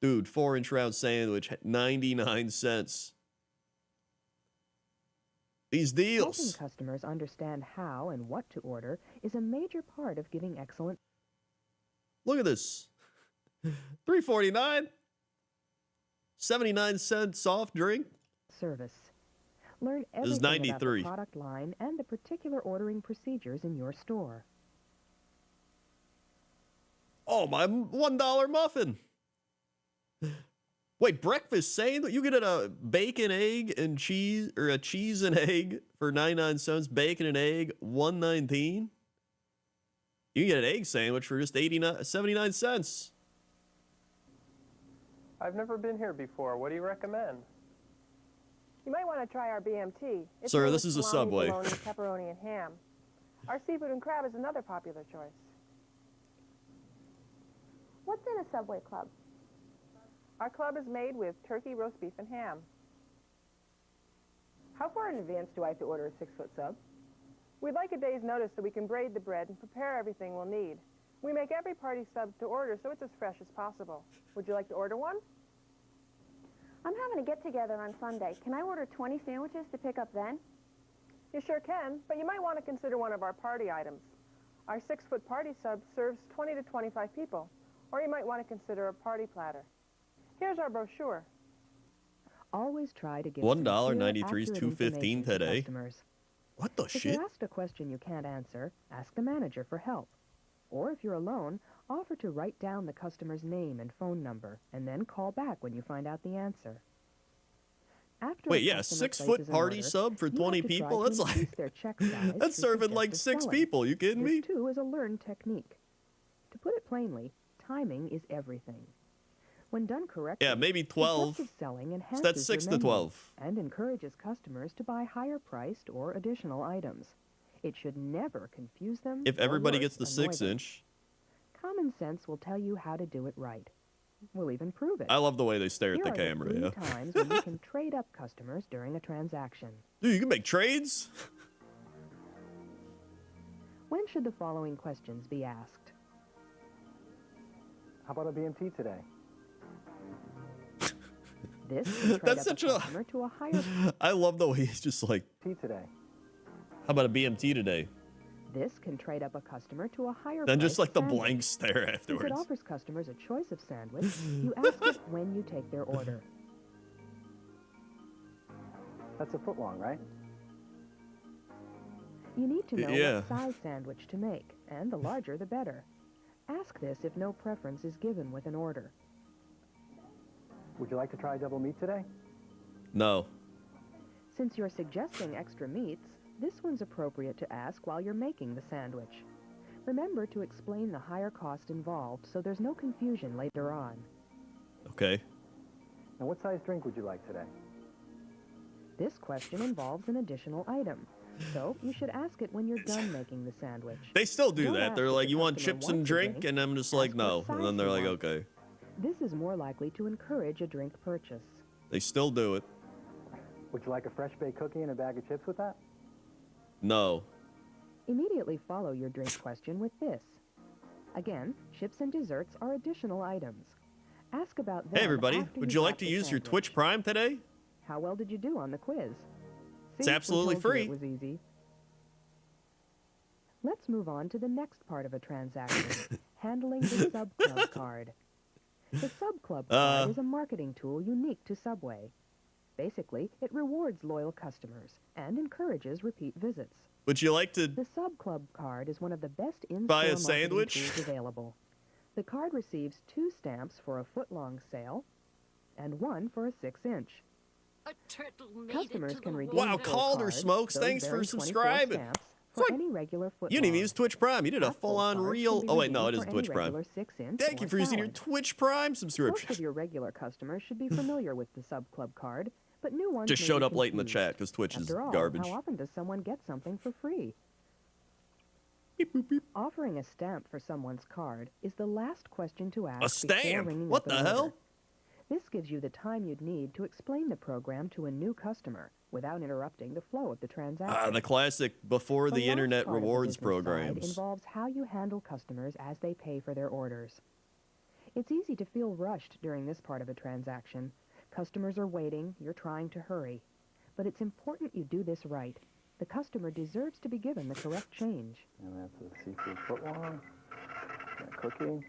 Dude, 4-inch round sandwich, 99 cents. These deals. Helping customers understand how and what to order is a major part of giving excellent. Look at this. $3.49. 79-cent soft drink. Service. Learn This is everything about the 93. product line and the particular ordering procedures in your store. Oh, my $1 muffin. Wait, breakfast sandwich? You get a bacon, egg, and cheese, or a cheese and egg for 99 cents. Bacon and egg, $1.19. You can get an egg sandwich for just 79 cents. I've never been here before. What do you recommend? You might want to try our BMT. It's Sir, made this with is a salami, Subway. bologna, pepperoni, and ham. Our seafood and crab is another popular choice. What's in a Subway club? Our club is made with turkey, roast beef, and ham. How far in advance do I have to order a 6-foot sub? We'd like a day's notice so we can braid the bread and prepare everything we'll need. We make every party sub to order so it's as fresh as possible. Would you like to order one? I'm having a get-together on Sunday. Can I order 20 sandwiches to pick up then? You sure can, but you might want to consider one of our party items. Our 6-foot party sub serves 20 to 25 people, or you might want to consider a party platter. Here's our brochure. Always try to give $1.93 is sincere, accurate $2.15 information to today. customers. What the If shit? you're asked a question you can't answer, ask the manager for help. Or if you're alone, offer to write down the customer's name and phone number, and then call back when you find out the answer. After Wait, a yeah, customer 6-foot places an party order, sub for you have 20 to try people? to That's increase like... their check size That's to serving like suggest 6 selling. people. You kidding me? This, too, is a learned technique. To put it plainly, timing is everything. When done correctly, Yeah, maybe 12. effective selling So enhances that's 6 your to menu 12. and encourages customers to buy higher-priced or additional items. It should never confuse them. If or everybody worse, gets the annoy them. 6-inch. Common sense will tell you how to do it right. We'll even prove it. I love the way they stare at Here the are camera, the yeah. 3 times when you can trade up customers during a transaction. Dude, you can make trades? When should the following questions be asked? How about a BMT today? This can trade That's up such a a... customer to a higher. I love the way he's just like... Tea today. How about a BMT today? This can trade up a customer to a higher. Then just like the sandwich. blank stare Since afterwards. it offers customers a choice of sandwich, you ask it when you take their order. That's a foot long, right? You need to know Yeah. what size sandwich to make, and the larger the better. Ask this if no preference is given with an order. Would you like to try double meat today? No. Since you're suggesting extra meats, this one's appropriate to ask while you're making the sandwich. Remember to explain the higher cost involved so there's no confusion later on. Okay. Now, what size drink would you like today? This question involves an additional item, so you should ask it when you're done making the sandwich. They still do Don't that. ask They're if like, the you want customer chips and wants a drink? And I'm just like, ask no. what And then size they're you like, want. okay. This is more likely to encourage a drink purchase. They still do it. Would you like a fresh baked cookie and a bag of chips with that? No. Immediately follow your drink question with this. Again, chips and desserts are additional items. Ask about them. Hey, everybody. after Would you like got to the use your sandwich. Twitch Prime today? How well did you do on the quiz? It's See, we absolutely told you free. It was easy. Let's move on to the next part of a transaction, handling the Subclub card. The Subclub card is a marketing tool unique to Subway. Basically, it rewards loyal customers and encourages repeat visits. Would you like to The Subclub card is one of the best in-store buy a marketing sandwich? tools available. The card receives 2 stamps for a foot-long sale and 1 for a 6-inch. A turtle made Customers it to can the redeem Wow, full Calder cards, Smokes, those thanks for very 24 subscribing. stamps, for any regular foot You didn't even long. use Twitch Prime. You did a Half full full-on cards real... can be Oh, wait, no, it redeemed is for Twitch any Prime. regular 6-inch Thank you or for using your salad. Twitch Prime Most subscription. of your regular customers should be familiar with the Subclub card, but new ones Just may showed be up late in the confused. chat because Twitch is After all, garbage. how often does someone get something for free? Beep, boop, beep. Offering a stamp for someone's card is the last question to ask A before stamp? ringing What up an the hell? order. This gives you the time you'd need to explain the program to a new customer without interrupting the flow of the transaction. The classic before the last internet part of the rewards business side programs. involves how you handle customers as they pay for their orders. It's easy to feel rushed during this part of a transaction. Customers are waiting, you're trying to hurry. But it's important you do this right. The customer deserves to be given the correct change. And that's a seafood footlong, a cookie.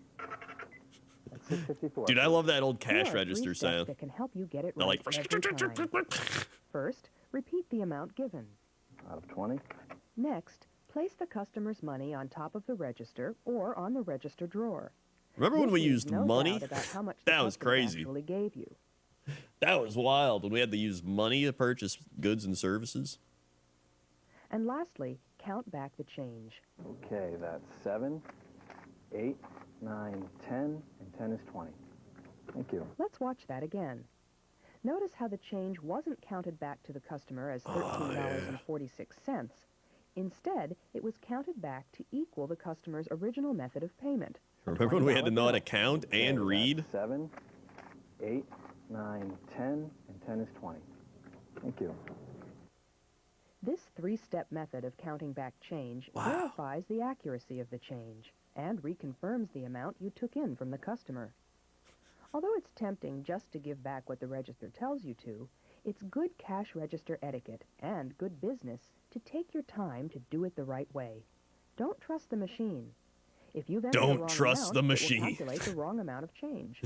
That's $6.54. Dude, I love that old Here cash are 3 register steps sound. that can help you get it They're right like... every time. First, repeat the amount given. Out of 20. Next, place the customer's money on top of the register or on the register drawer. Remember when This we leaves used no money? doubt about how much the That was customer crazy. actually gave you. That was wild when we had to use money to purchase goods and services. And lastly, count back the change. Okay, that's 7, 8, 9, 10, and 10 is 20. Thank you. Let's watch that again. Notice how the change wasn't counted back to the customer as $13.46. Instead, it was counted back to equal the customer's original method of payment. Remember when we had to know how to count and Okay, read? that's 7, 8, 9, 10, and 10 is 20. Thank you. This 3-step method of counting back change verifies the accuracy of the change and reconfirms the amount you took in from the customer. Although it's tempting just to give back what the register tells you to, it's good cash register etiquette and good business to take your time to do it the right way. Don't trust the machine. If you've entered the Don't wrong trust amount, the it will machine. calculate the wrong amount of change.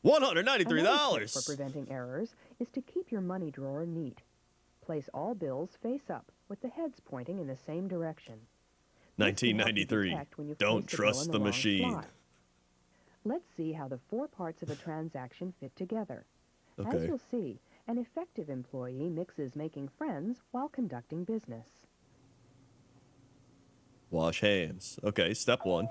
$193. Another tip for preventing errors is to keep your money drawer neat. Place all bills face up with the heads pointing in the same direction. This can help you 1993. detect when you've Don't placed a bill in trust the the wrong machine. slot. Let's see how the 4 parts of a transaction fit together. As Okay. you'll see, an effective employee mixes making friends while conducting business. Wash hands. Okay, step 1.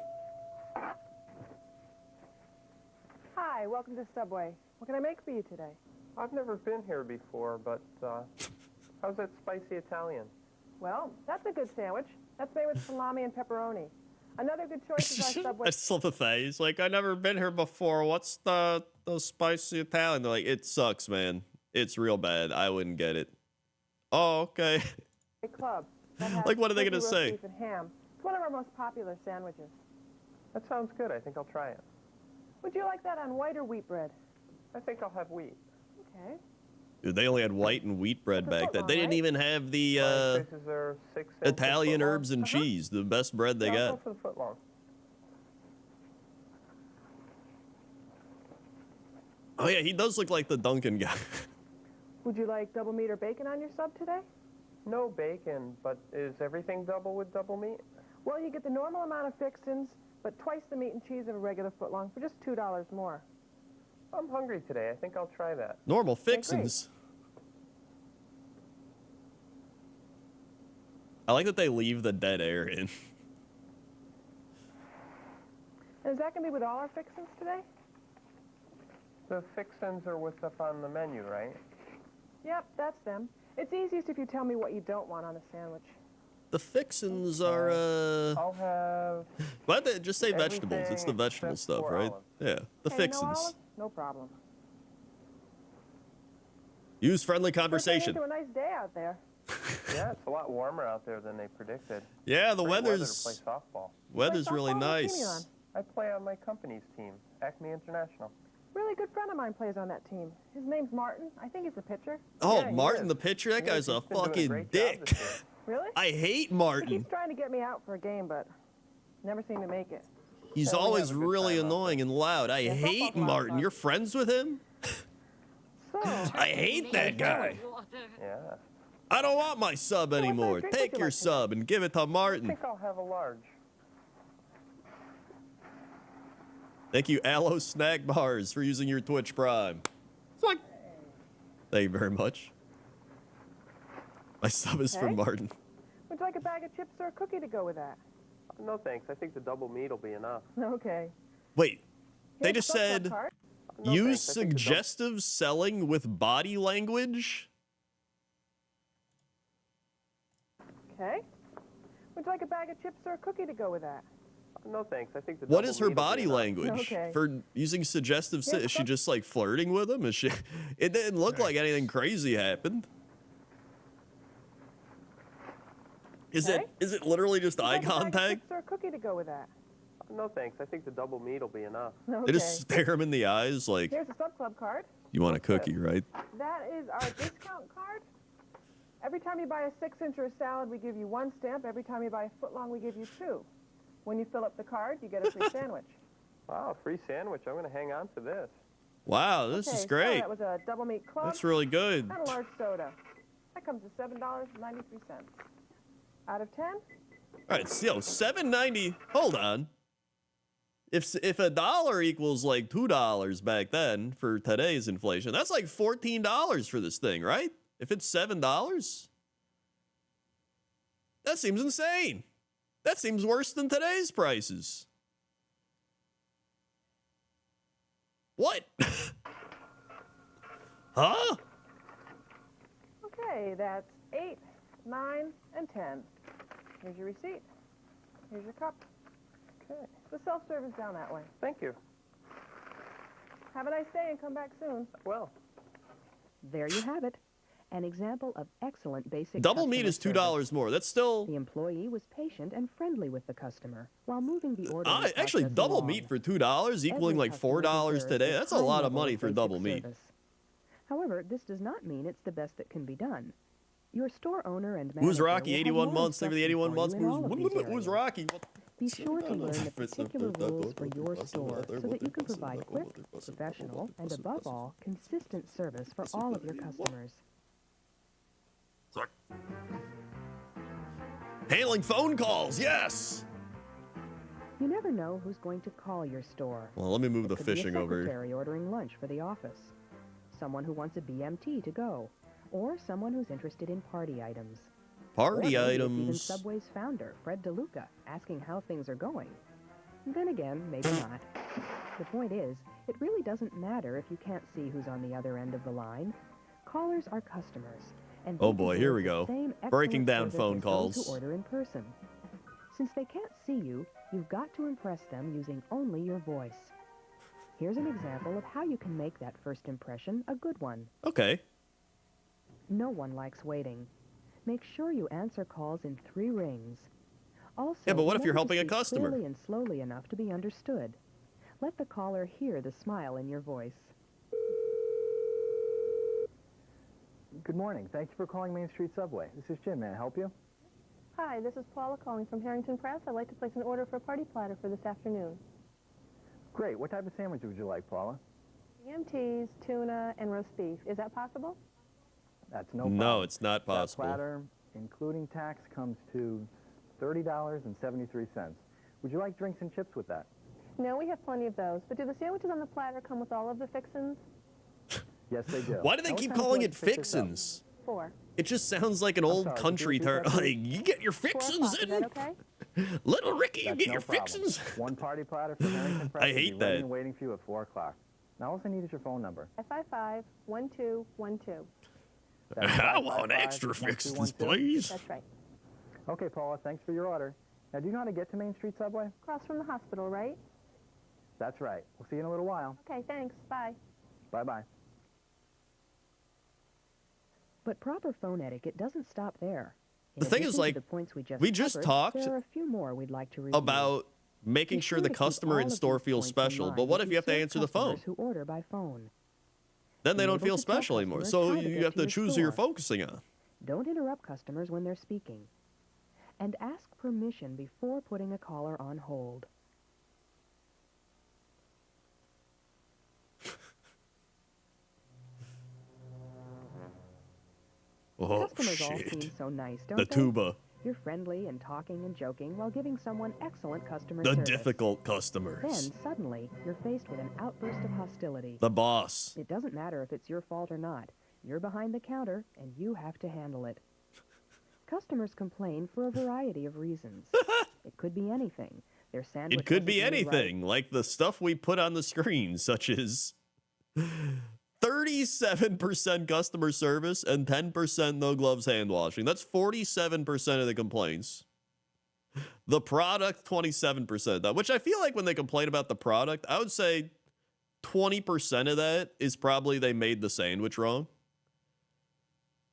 Hi, welcome to Subway. What can I make for you today? I've never been here before, but how's that spicy Italian? Well, that's a good sandwich. That's made with salami and pepperoni. Another good choice is our Subway. I just love the face. Like, I've never been here before. What's the spicy Italian? They're like, it sucks, man. It's real bad. I wouldn't get it. Oh, okay. Club. That has Like, what are they turkey, gonna roast say? beef, and ham. It's one of our most popular sandwiches. That sounds good. I think I'll try it. Would you like that on white or wheat bread? I think I'll have wheat. Okay. Dude, they only had white and wheat bread back then. They didn't even have the Slices are 6 cents a Italian footlong. herbs and cheese, the best bread they Yeah, I'll got. go for the footlong. Oh, yeah, he does look like the Duncan guy. Would you like double meat or bacon on your sub today? No bacon, but is everything double with double meat? Well, you get the normal amount of fixins, but twice the meat and cheese of a regular footlong for just $2 more. I'm hungry today. I think I'll try that. Normal fixins. I like that they leave the dead air in. Is that going to be with all our fixins today? The fixins are what's up on the menu, right? Yep, that's them. It's easiest if you tell me what you don't want on a sandwich. The fixins are, I'll have... Why don't they just say vegetables? It's the vegetable except stuff, for right? olives. Yeah, the Hey, fixins. No, olives? No problem. Use friendly Turning conversation. into a nice day out there. Yeah, it's a lot warmer out there than they predicted. Yeah, the Great weather to weather's play softball. weather's really What team you on? nice. I play on my company's team, Acme International. Really good friend of mine plays on that team. His name's Martin. I think he's a pitcher. Oh, Yeah, he Martin is. the pitcher? That He is. guy's a He's been doing a fucking great job dick. this year. Really? I hate He Martin. keeps trying to get me out for a game, but never seem to make it. He's Yeah, we always have a good really time out annoying and loud. I Yeah, football's hate a lot of Martin. fun. You're friends with him? So, I hate that guy. Yeah. I don't want my sub what kind of anymore. drink Take would you your like tonight? sub and give it to I Martin. think I'll have a large. Thank you, Aloe Snack Bars, for using your Twitch Prime. Thank you very much. My sub is Okay. from Martin. would you like a bag of chips or a cookie to go with that? No thanks, I think the double meat will be enough. Okay. Wait, they Here's just the Subclub said card. No use thanks, I think the suggestive selling with body language? Okay. Would you like a bag of chips or a cookie to go with that? No thanks, I think the What double is her meat will be body enough. language Okay. for using suggestive? Yeah, Is she just like flirting with him? Is she? It didn't look like anything crazy happened. Is Okay. it literally just Would you eye like a bag of contact? chips or a cookie to go with that? No thanks, I think the double meat will be enough. Okay. They just stare him in the eyes like, Here's a Subclub card. you want a cookie, right? That is our discount card. Every time you buy a 6-inch or a salad, we give you 1 stamp. Every time you buy a footlong, we give you 2. When you fill up the card, you get a free sandwich. Wow, free sandwich. I'm going to hang on to this. Wow, this Okay, is so great. that was a double meat club. That's really good. And a large soda. That comes to $7.93. Out of 10? All right, so $7.90. Hold on. If $1 equals like $2 back then for today's inflation, that's like $14 for this thing, right? If it's $7, that seems insane. That seems worse than today's prices. What? Huh? Okay, that's 8, 9, and 10. Here's your receipt. Here's your cup. Okay, The self-service down that way. thank you. Have a nice day and come back soon. Well, There you have it. An example of excellent basic Double meat customer is service. $2 more. That's still... The employee was patient and friendly with the customer while moving the order. actually, double meat for $2 equaling like $4 today. That's a lot of money for double meat. However, this does not mean it's the best that can be done. Your store owner and Who's manager Rocky? will have 81 more months. Maybe the instruction 81 for months. you in all of these Who's areas. Rocky? Be sure to learn the particular rules for your store so that you can provide quick, professional, and above all, consistent service for all of your customers. Handling phone calls, yes! You never know who's going to call your store. Well, let me move It the could be a fishing over here. secretary ordering lunch for the office, someone who wants a BMT to go, or someone who's interested in party items. Party Or maybe it's even items. Subway's founder, Fred DeLuca, asking how things are going. Then again, maybe not. The point is, it really doesn't matter if you can't see who's on the other end of the line. Callers are customers. And Oh they boy, deserve here we the go. same Breaking excellent down service phone as those calls. who order in person. Since they can't see you, you've got to impress them using only your voice. Here's an example of how you can make that first impression a good one. Okay. No one likes waiting. Make sure you answer calls in 3 rings. Also, Yeah, but what if you're remember to helping a speak customer? clearly and slowly enough to be understood. Let the caller hear the smile in your voice. Good morning. Thank you for calling Main Street Subway. This is Jim. May I help you? Hi, this is Paula calling from Harrington Press. I'd like to place an order for a party platter for this afternoon. Great. What type of sandwich would you like, Paula? BMTs, tuna, and roast beef. Is that possible? That's no problem. No, it's not That possible. platter, including tax, comes to $30.73. Would you like drinks and chips with that? No, we have plenty of those. But do the sandwiches on the platter come with all of the fixins? Yes, they do. Why do they Now, what keep time would you calling like it to pick this up? fixins? 4. It just sounds like an old sorry, country could you repeat term. that, Like, please? you get your 4 fixins o'clock, is in. that okay? Little Ricky, you That's get no your problem. fixins. One party platter for Harrington Press I will be hate ready that. and waiting for you at 4 o'clock. Now all I need is your phone number. 555-1212. I want extra fixins, please. That's right. Okay, Paula, thanks for your order. Now, do you know how to get to Main Street Subway? Across from the hospital, right? That's right. We'll see you in a little while. Okay, thanks. Bye. Bye-bye. But proper phone etiquette doesn't stop there. The thing is, like, the points we just talked there are a few more we'd like to review. about making Be sure sure the to keep customer all in of store these feels points in special. mind But what as if you have to serve answer the phone? customers who order by phone. Then they Be don't able feel to tell special anymore. customers So how to you get have to to your choose who you're store. focusing on. Don't interrupt customers when they're speaking. And ask permission before putting a caller on hold. Oh, Customers all shit. seem so nice, don't The they? tuba. You're friendly and talking and joking while giving someone excellent customer The service. difficult customers. Then, suddenly, you're faced with an outburst of hostility. The boss. It doesn't matter if it's your fault or not. You're behind the counter, and you have to handle it. Customers complain for a variety of reasons. It could be anything. Their sandwich It could be wasn't made right. anything, like the stuff we put on the screen, such as 37% customer service and 10% no gloves hand washing. That's 47% of the complaints. The product, 27% though, which I feel like when they complain about the product, I would say 20% of that is probably they made the sandwich wrong.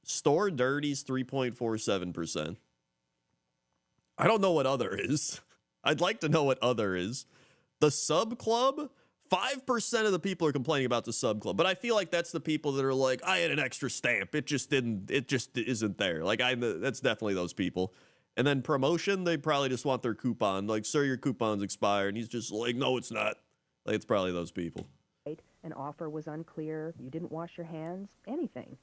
Store dirty's 3.47%. I don't know what other is. I'd like to know what other is. The Subclub, 5% of the people are complaining about the Subclub, but I feel like that's the people that are like, I had an extra stamp. It just isn't there. Like, that's definitely those people. And then promotion, they probably just want their coupon. Like, sir, your coupon's expired. And he's just like, no, it's not. Like, it's probably those people. An offer was unclear, you didn't wash your hands, anything.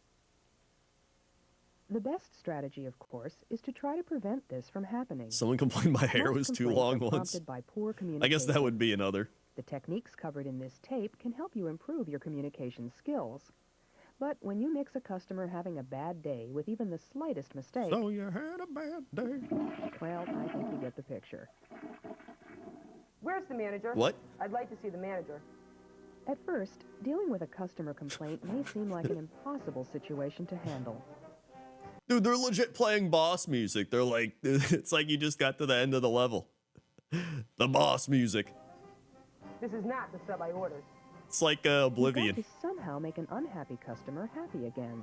The best strategy, of course, is to try to prevent this from happening. Someone complained my hair Most was too complaints long are once. prompted by poor I guess communication. that would be another. The techniques covered in this tape can help you improve your communication skills. But when you mix a customer having a bad day with even the slightest mistake... So you had a bad day. Well, I think you get the picture. Where's the manager? What? I'd like to see the manager. At first, dealing with a customer complaint may seem like an impossible situation to handle. Dude, they're legit playing boss music. They're like, it's like you just got to the end of the level. The boss music. This is not the sub I ordered. It's like Oblivion. You've got to somehow make an unhappy customer happy again.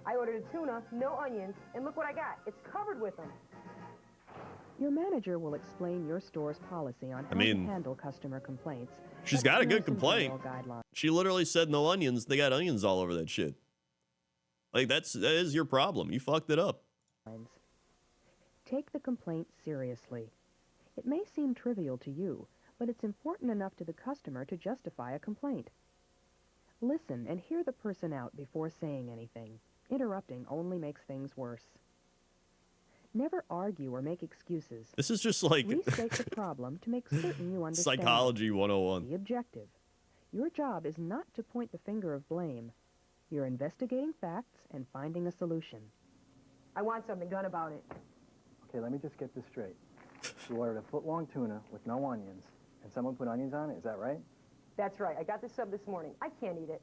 I ordered a tuna, no onions, and look what I got. It's covered with them. Your manager will explain your store's policy on how to handle customer complaints. She's but got a here are good some complaint. general guidelines. She literally said no onions. They got onions all over that shit. Like, that is your problem. You fucked it up. Take the complaint seriously. It may seem trivial to you, but it's important enough to the customer to justify a complaint. Listen and hear the person out before saying anything. Interrupting only makes things worse. Never argue or make excuses. This is just like restate the problem to make certain you understand. Psychology 101. Be objective. Your job is not to point the finger of blame. You're investigating facts and finding a solution. I want something done about it. Okay, let me just get this straight. You ordered a foot-long tuna with no onions, and someone put onions on it, is that right? That's right. I got this sub this morning. I can't eat it.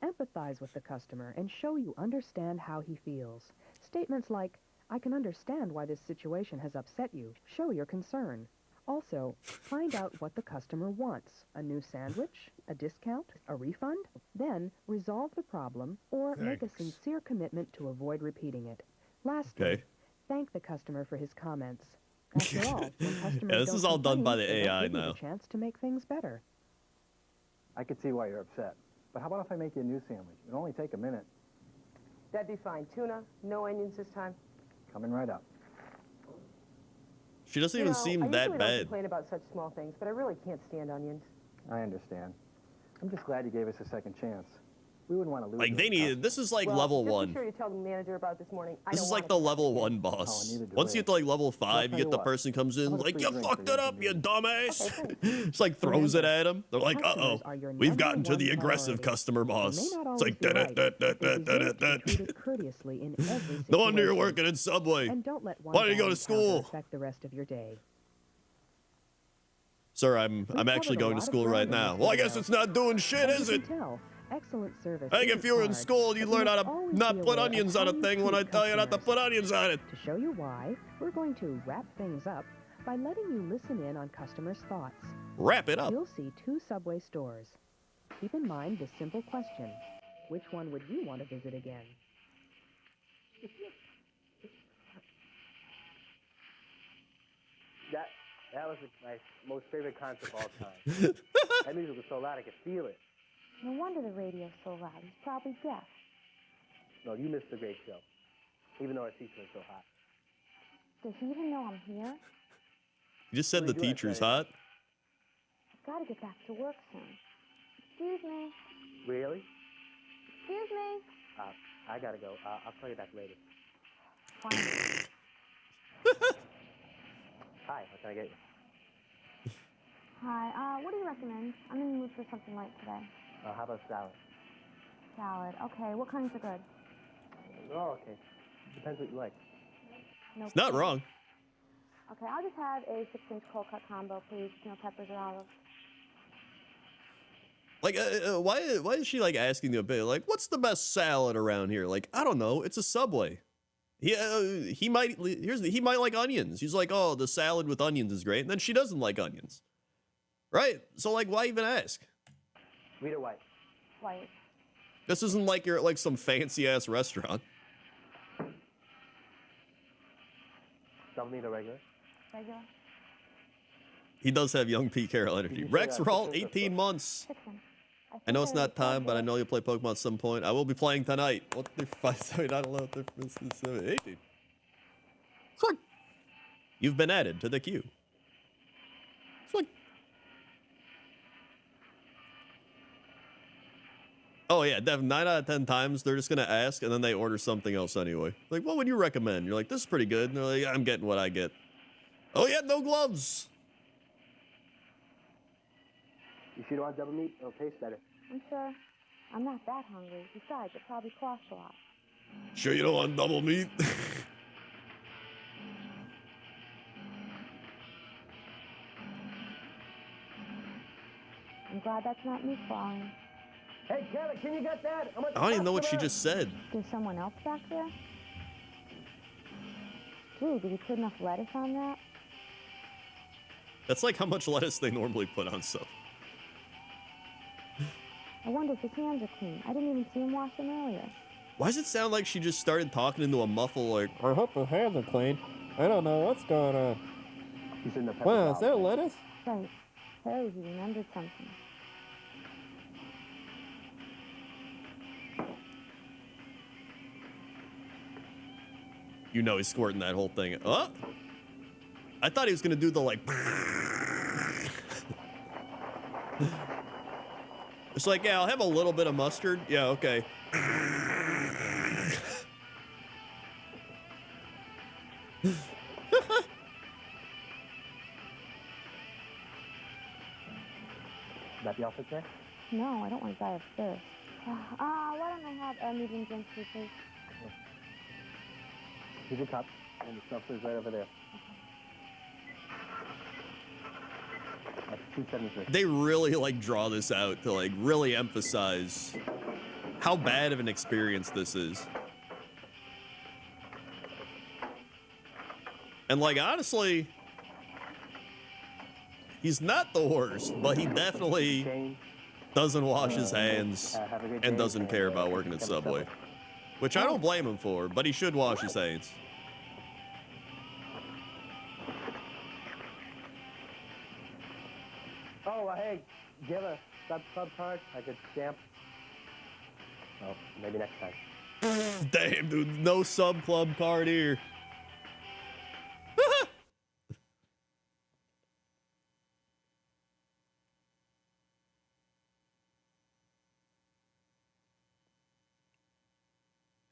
Empathize with the customer and show you understand how he feels. Statements like, I can understand why this situation has upset you. Show your concern. Also, find out what the customer wants. A new sandwich? A discount? A refund? Then, resolve the problem or make a sincere commitment to avoid repeating it. Lastly, thank the customer for his comments. After all, when customers this is all done by the AI give you now. the chance to make things better. I could see why you're upset. But how about if I make you a new sandwich? It'll only take a minute. That'd be fine. Tuna, no onions this time. Coming right up. She doesn't even seem that I usually don't bad. complain about such small things, but I really can't stand onions. I understand. I'm just glad you gave us a second chance. We wouldn't want to lose. Like they need. This is like Well, level just 1. be sure you tell the manager about this morning. This is like the level 1 boss. Once you get to like level 5, you get the person comes in like, you fucked it up, you dumbass. It's like throws it at him. They're like, uh-oh, we've gotten to the aggressive customer boss. It's like, courteously in every no wonder you're situation. working in Subway. And don't let one Why don't you go bad to school? encounter affect the rest of your day. Sir, I'm actually going to school right now. Well, I guess it's not doing shit, is it? Excellent service. I think if you were in school, you'd learn how to not put onions on a thing when I tell you not to put onions on it. To show you why, we're going to wrap things up by letting you listen in on customers' thoughts. Wrap it up. You'll see 2 Subway stores. Keep in mind this simple question. Which one would you want to visit again? That was my most favorite concert of all time. That music was so loud I could feel it. No wonder the radio's so loud. He's probably deaf. No, you missed a great show. Even though our teacher was so hot. Does he even know I'm here? You just said the teacher's hot. I've got to get back to work soon. Excuse me. Really? Excuse me. I gotta go. I'll call you back later. Fine. Hi, what can I get you? Hi, what do you recommend? I'm in the mood for something light today. How about salad? Salad. Okay, what kinds are good? Oh, okay. Depends what you like. No It's not peppers? wrong. Okay, I'll just have a 6-inch cold cut combo, please. No peppers or olives. Like, why is she like asking the bit? Like, what's the best salad around here? Like, I don't know. It's a Subway. He might like onions. He's like, oh, the salad with onions is great, and then she doesn't like onions, right? So like, why even ask? Sweet or white? White. This isn't like you're at like some fancy ass restaurant. Double meat or regular? Regular. He does have young Pete Carroll energy. Rex Rawl, 18 months. I know it's not time, but I know you'll play Pokemon at some point. I will be playing tonight. What the 579 difference is 718. Fuck. You've been added to the queue. Fuck. Oh yeah, Dev, 9 out of 10 times they're just gonna ask and then they order something else anyway. Like, what would you recommend? You're like, this is pretty good. And they're like, I'm getting what I get. Oh yeah, no gloves. You sure you don't want double meat? It'll taste better. I'm sure. I'm not that hungry. Besides, it probably costs a lot. Sure you don't want double meat? I'm glad that's not me falling. Hey, Kevin, can you get that? I don't even know what she just said. There's someone else back there? Dude, did he put enough lettuce on that? That's like how much lettuce they normally put on stuff. I wonder if his hands are clean. I didn't even see him wash them earlier. Why does it sound like she just started talking into a muffle like, I hope the hands are clean. I don't know what's going on. He's in the Wow, is that lettuce? Right. Hey, he remembered something. you know he's squirting that whole thing. Oh! I thought he was gonna do the like... It's like, yeah, I'll have a little bit of mustard. Yeah, okay. That the outfit there? No, I don't want to die of thirst. Why don't I have a medium drink, please? Here's your cup, and the stuff is right over there. That's $2.73. They really like draw this out to like really emphasize how bad of an experience this is. And like, honestly, he's not the worst, but he definitely doesn't wash his hands and doesn't care about working at Subway, which I don't blame him for, but he should wash his hands. Oh, hey, do you have a Subclub card I could stamp? Oh, maybe next time. Damn, dude, no Subclub card here.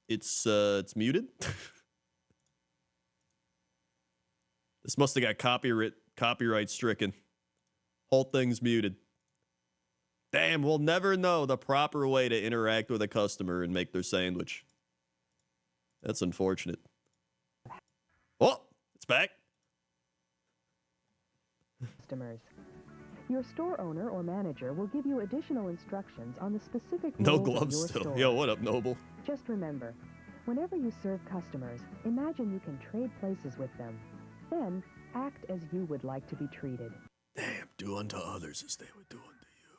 It's muted. This must have got copyright stricken. Whole thing's muted. Damn, we'll never know the proper way to interact with a customer and make their sandwich. That's unfortunate. Oh, it's back. Customers. Your store owner or manager will give you additional instructions on the specific No rules of gloves your still. store. Yo, what up, Noble? Just remember, whenever you serve customers, imagine you can trade places with them. Then, act as you would like to be treated. Damn, do unto others as they would do unto you.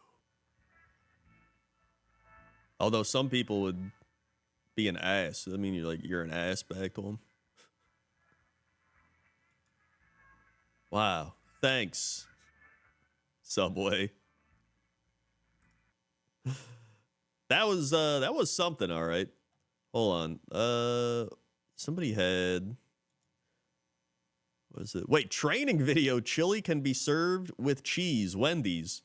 Although some people would be an ass. I mean, you're an ass back to them. Wow. Thanks, Subway. That was something, all right. Hold on. Somebody had, what is it? Wait, training video. Chili can be served with cheese. Wendy's.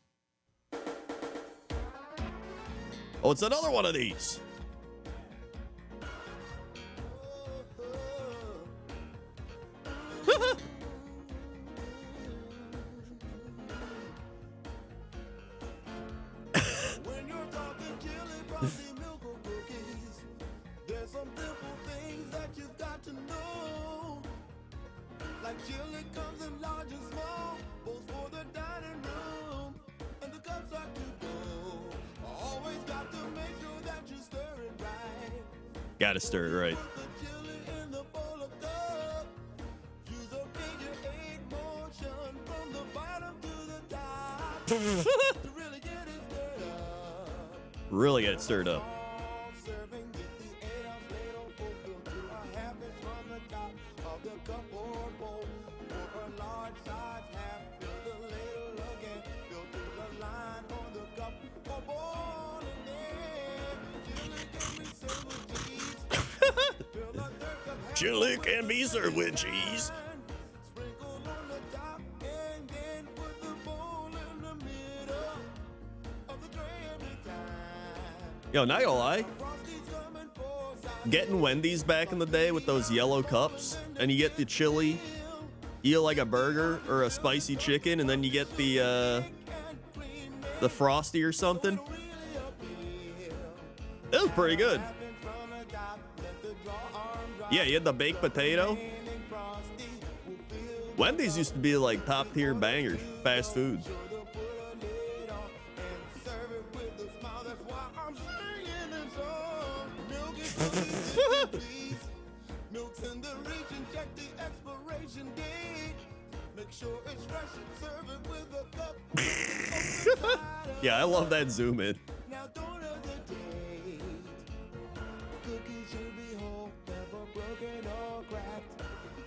Oh, it's another one of these. There's some simple things that you've got to know. Like chili comes in large and small, both for the dining room and the cups are to go. Always got to make sure that you stir it right. Gotta stir it right. Put the chili in the bowl of cup. Use a figure 8 motion from the bottom to the top to really get it stirred up. Really get it stirred up. Chili can be served with cheese. Yo, not gonna lie. Getting Wendy's back in the day with those yellow cups, and you get the chili, you get like a burger or a spicy chicken, and then you get the Frosty or something. It was pretty good. Yeah, you had the baked potato. Wendy's used to be like top tier bangers, fast food. Yeah, I love that zoom in.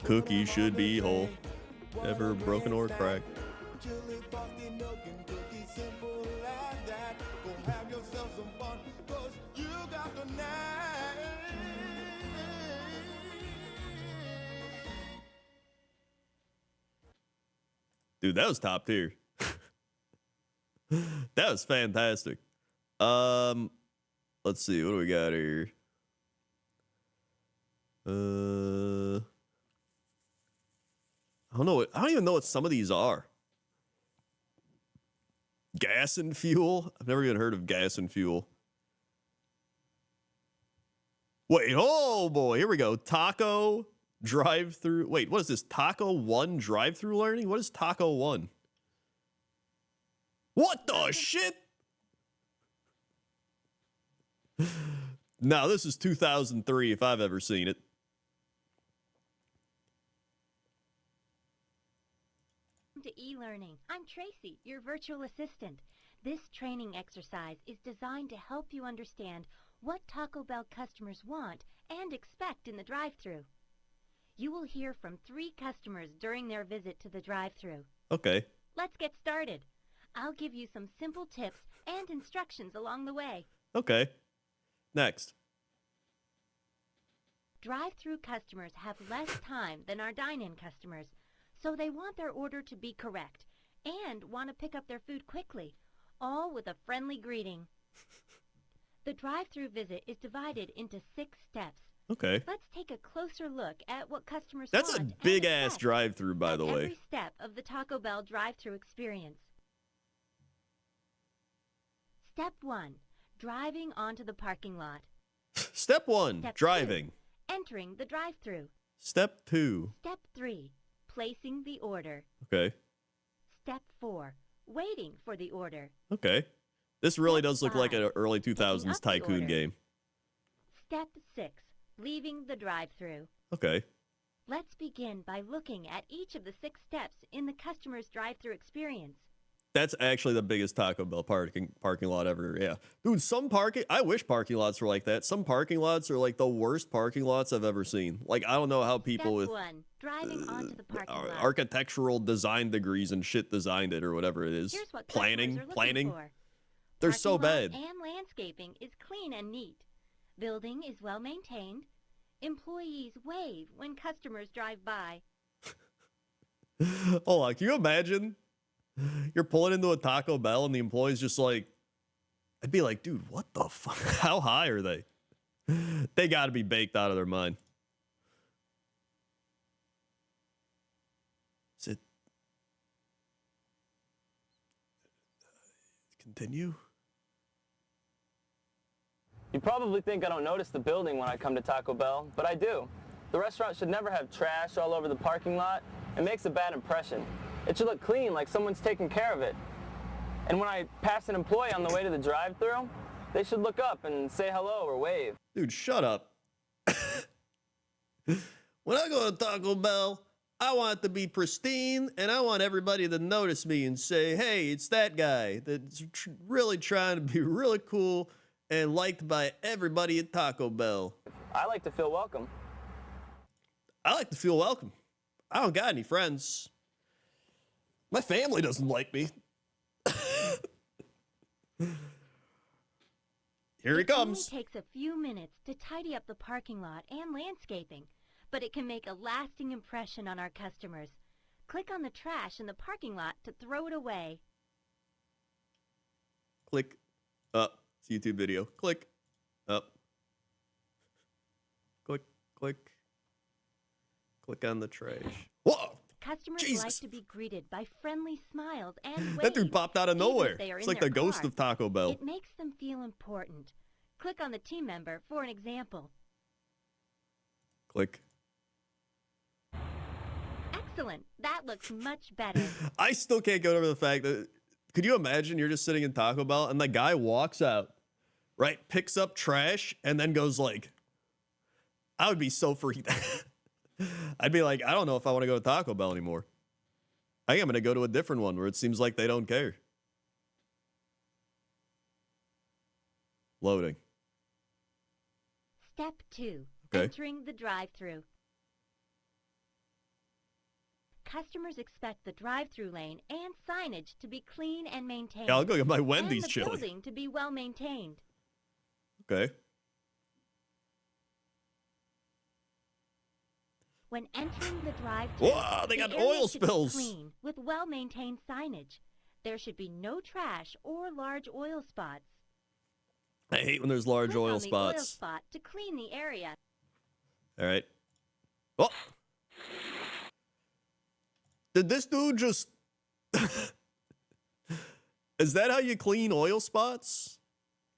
Cookies should be whole, never broken or cracked. Dude, that was top tier. That was fantastic. Let's see, what do we got here? I don't know. I don't even know what some of these are. Gas and fuel? I've never even heard of gas and fuel. Wait, oh boy, here we go. Taco drive-through. Wait, what is this? Taco 1 drive-through learning? What is Taco 1? What the shit? No, this is 2003 if I've ever seen it. To e-learning. I'm Tracy, your virtual assistant. This training exercise is designed to help you understand what Taco Bell customers want and expect in the drive-thru. You will hear from 3 customers during their visit to the drive-thru. Okay. Let's get started. I'll give you some simple tips and instructions along the way. Okay. Next. Drive-thru customers have less time than our dine-in customers, so they want their order to be correct and want to pick up their food quickly, all with a friendly greeting. The drive-thru visit is divided into 6 steps. Okay. Let's take a closer look at what customers That's want a and big-ass expect drive-thru, by the at way. every step of the Taco Bell drive-thru experience. Step 1. Driving onto the parking lot. Step 1, Step driving. 2. Entering the drive-thru. Step 2. Step 3. Placing the order. Okay. Step 4. Waiting for the order. Okay. This really does look like 5. an early 2000s up the tycoon order. game. Step 6. Leaving the drive-thru. Okay. Let's begin by looking at each of the 6 steps in the customer's drive-thru experience. That's actually the biggest Taco Bell parking lot ever. Yeah. Dude, I wish parking lots were like that. Some parking lots are like the worst parking lots I've ever seen. Like, I don't know how people Step with 1. Driving onto the parking lot. architectural design degrees and shit designed it or whatever it is. Here's what Planning. customers are looking for. They're Parking so lot bad. And landscaping is clean and neat. Building is well maintained. Employees wave when customers drive by. Hold on, can you imagine? You're pulling into a Taco Bell and the employee's just like, I'd be like, dude, what the fuck? How high are they? They got to be baked out of their mind. Is it? Continue? You probably think I don't notice the building when I come to Taco Bell, but I do. The restaurant should never have trash all over the parking lot. It makes a bad impression. It should look clean, like someone's taking care of it. And when I pass an employee on the way to the drive-thru, they should look up and say hello or wave. Dude, shut up. When I go to Taco Bell, I want it to be pristine, and I want everybody to notice me and say, hey, it's that guy that's really trying to be really cool and liked by everybody at Taco Bell. I like to feel welcome. I like to feel welcome. I don't got any friends. My family doesn't like me. Here he comes. It only takes a few minutes to tidy up the parking lot and landscaping, but it can make a lasting impression on our customers. Click on the trash in the parking lot to throw it away. Click up. It's a YouTube video. Click up. Click, click. Click on the trash. Whoa! Customers Jesus. like to be greeted by friendly smiles and waves. That dude popped out of even if nowhere. they are It's in like their the ghost car. of Taco Bell. It makes them feel important. Click on the team member for an example. Click. Excellent. That looks much better. I still can't get over the fact that, could you imagine you're just sitting in Taco Bell and the guy walks out, right, picks up trash, and then goes like, I would be so freaked. I'd be like, I don't know if I want to go to Taco Bell anymore. I think I'm going to go to a different one where it seems like they don't care. Loading. Step 2. Okay. Entering the drive-thru. Customers expect the drive-thru lane and signage to be clean and maintained. Yeah, I'll go get my Wendy's and the chili. building to be well maintained. Okay. When entering the drive-thru, Whoa, they got the area oil should be spills. clean with well-maintained signage. There should be no trash or large oil spots. I hate when there's large Click oil on the oil spots. spot to clean the area. All right. Oh. Did this dude just... Is that how you clean oil spots?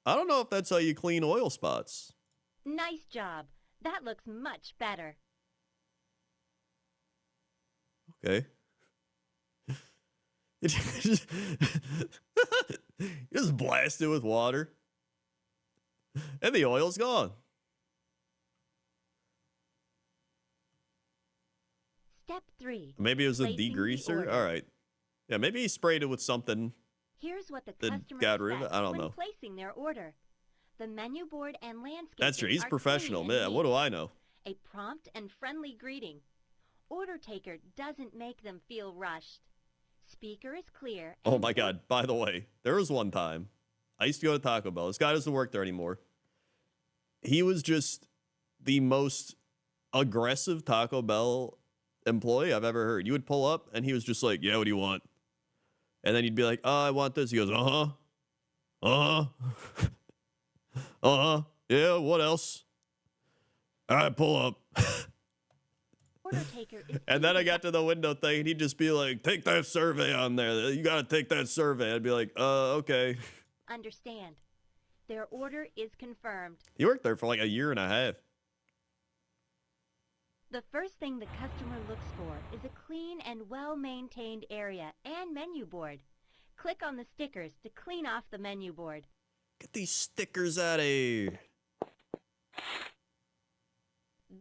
I don't know if that's how you clean oil spots. Nice job. That looks much better. Okay. You just blast it with water. And the oil's gone. Step 3. Maybe it was a Placing the degreaser? order. All right. Yeah, maybe he sprayed it with something. Here's what the that customer got rid of it. expects I don't when know. placing their order. The menu board and landscape. That's true. He's professional. Man, what do I know? A prompt and friendly greeting. Order taker doesn't make them feel rushed. Speaker is clear. Oh my God. By the way, there was one time I used to go to Taco Bell. This guy doesn't work there anymore. He was just the most aggressive Taco Bell employee I've ever heard. You would pull up and he was just like, yeah, what do you want? And then you'd be like, oh, I want this. He goes, uh-huh. Uh-huh. Uh-huh. Yeah, what else? All right, pull up. Order taker is And then I got to the window thing, and he'd just be like, take that survey on there. You got to take that survey. I'd be like, okay. understand. Their order is confirmed. He worked there for like a year and a half. The first thing the customer looks for is a clean and well-maintained area and menu board. Click on the stickers to clean off the menu board. Get these stickers out of here.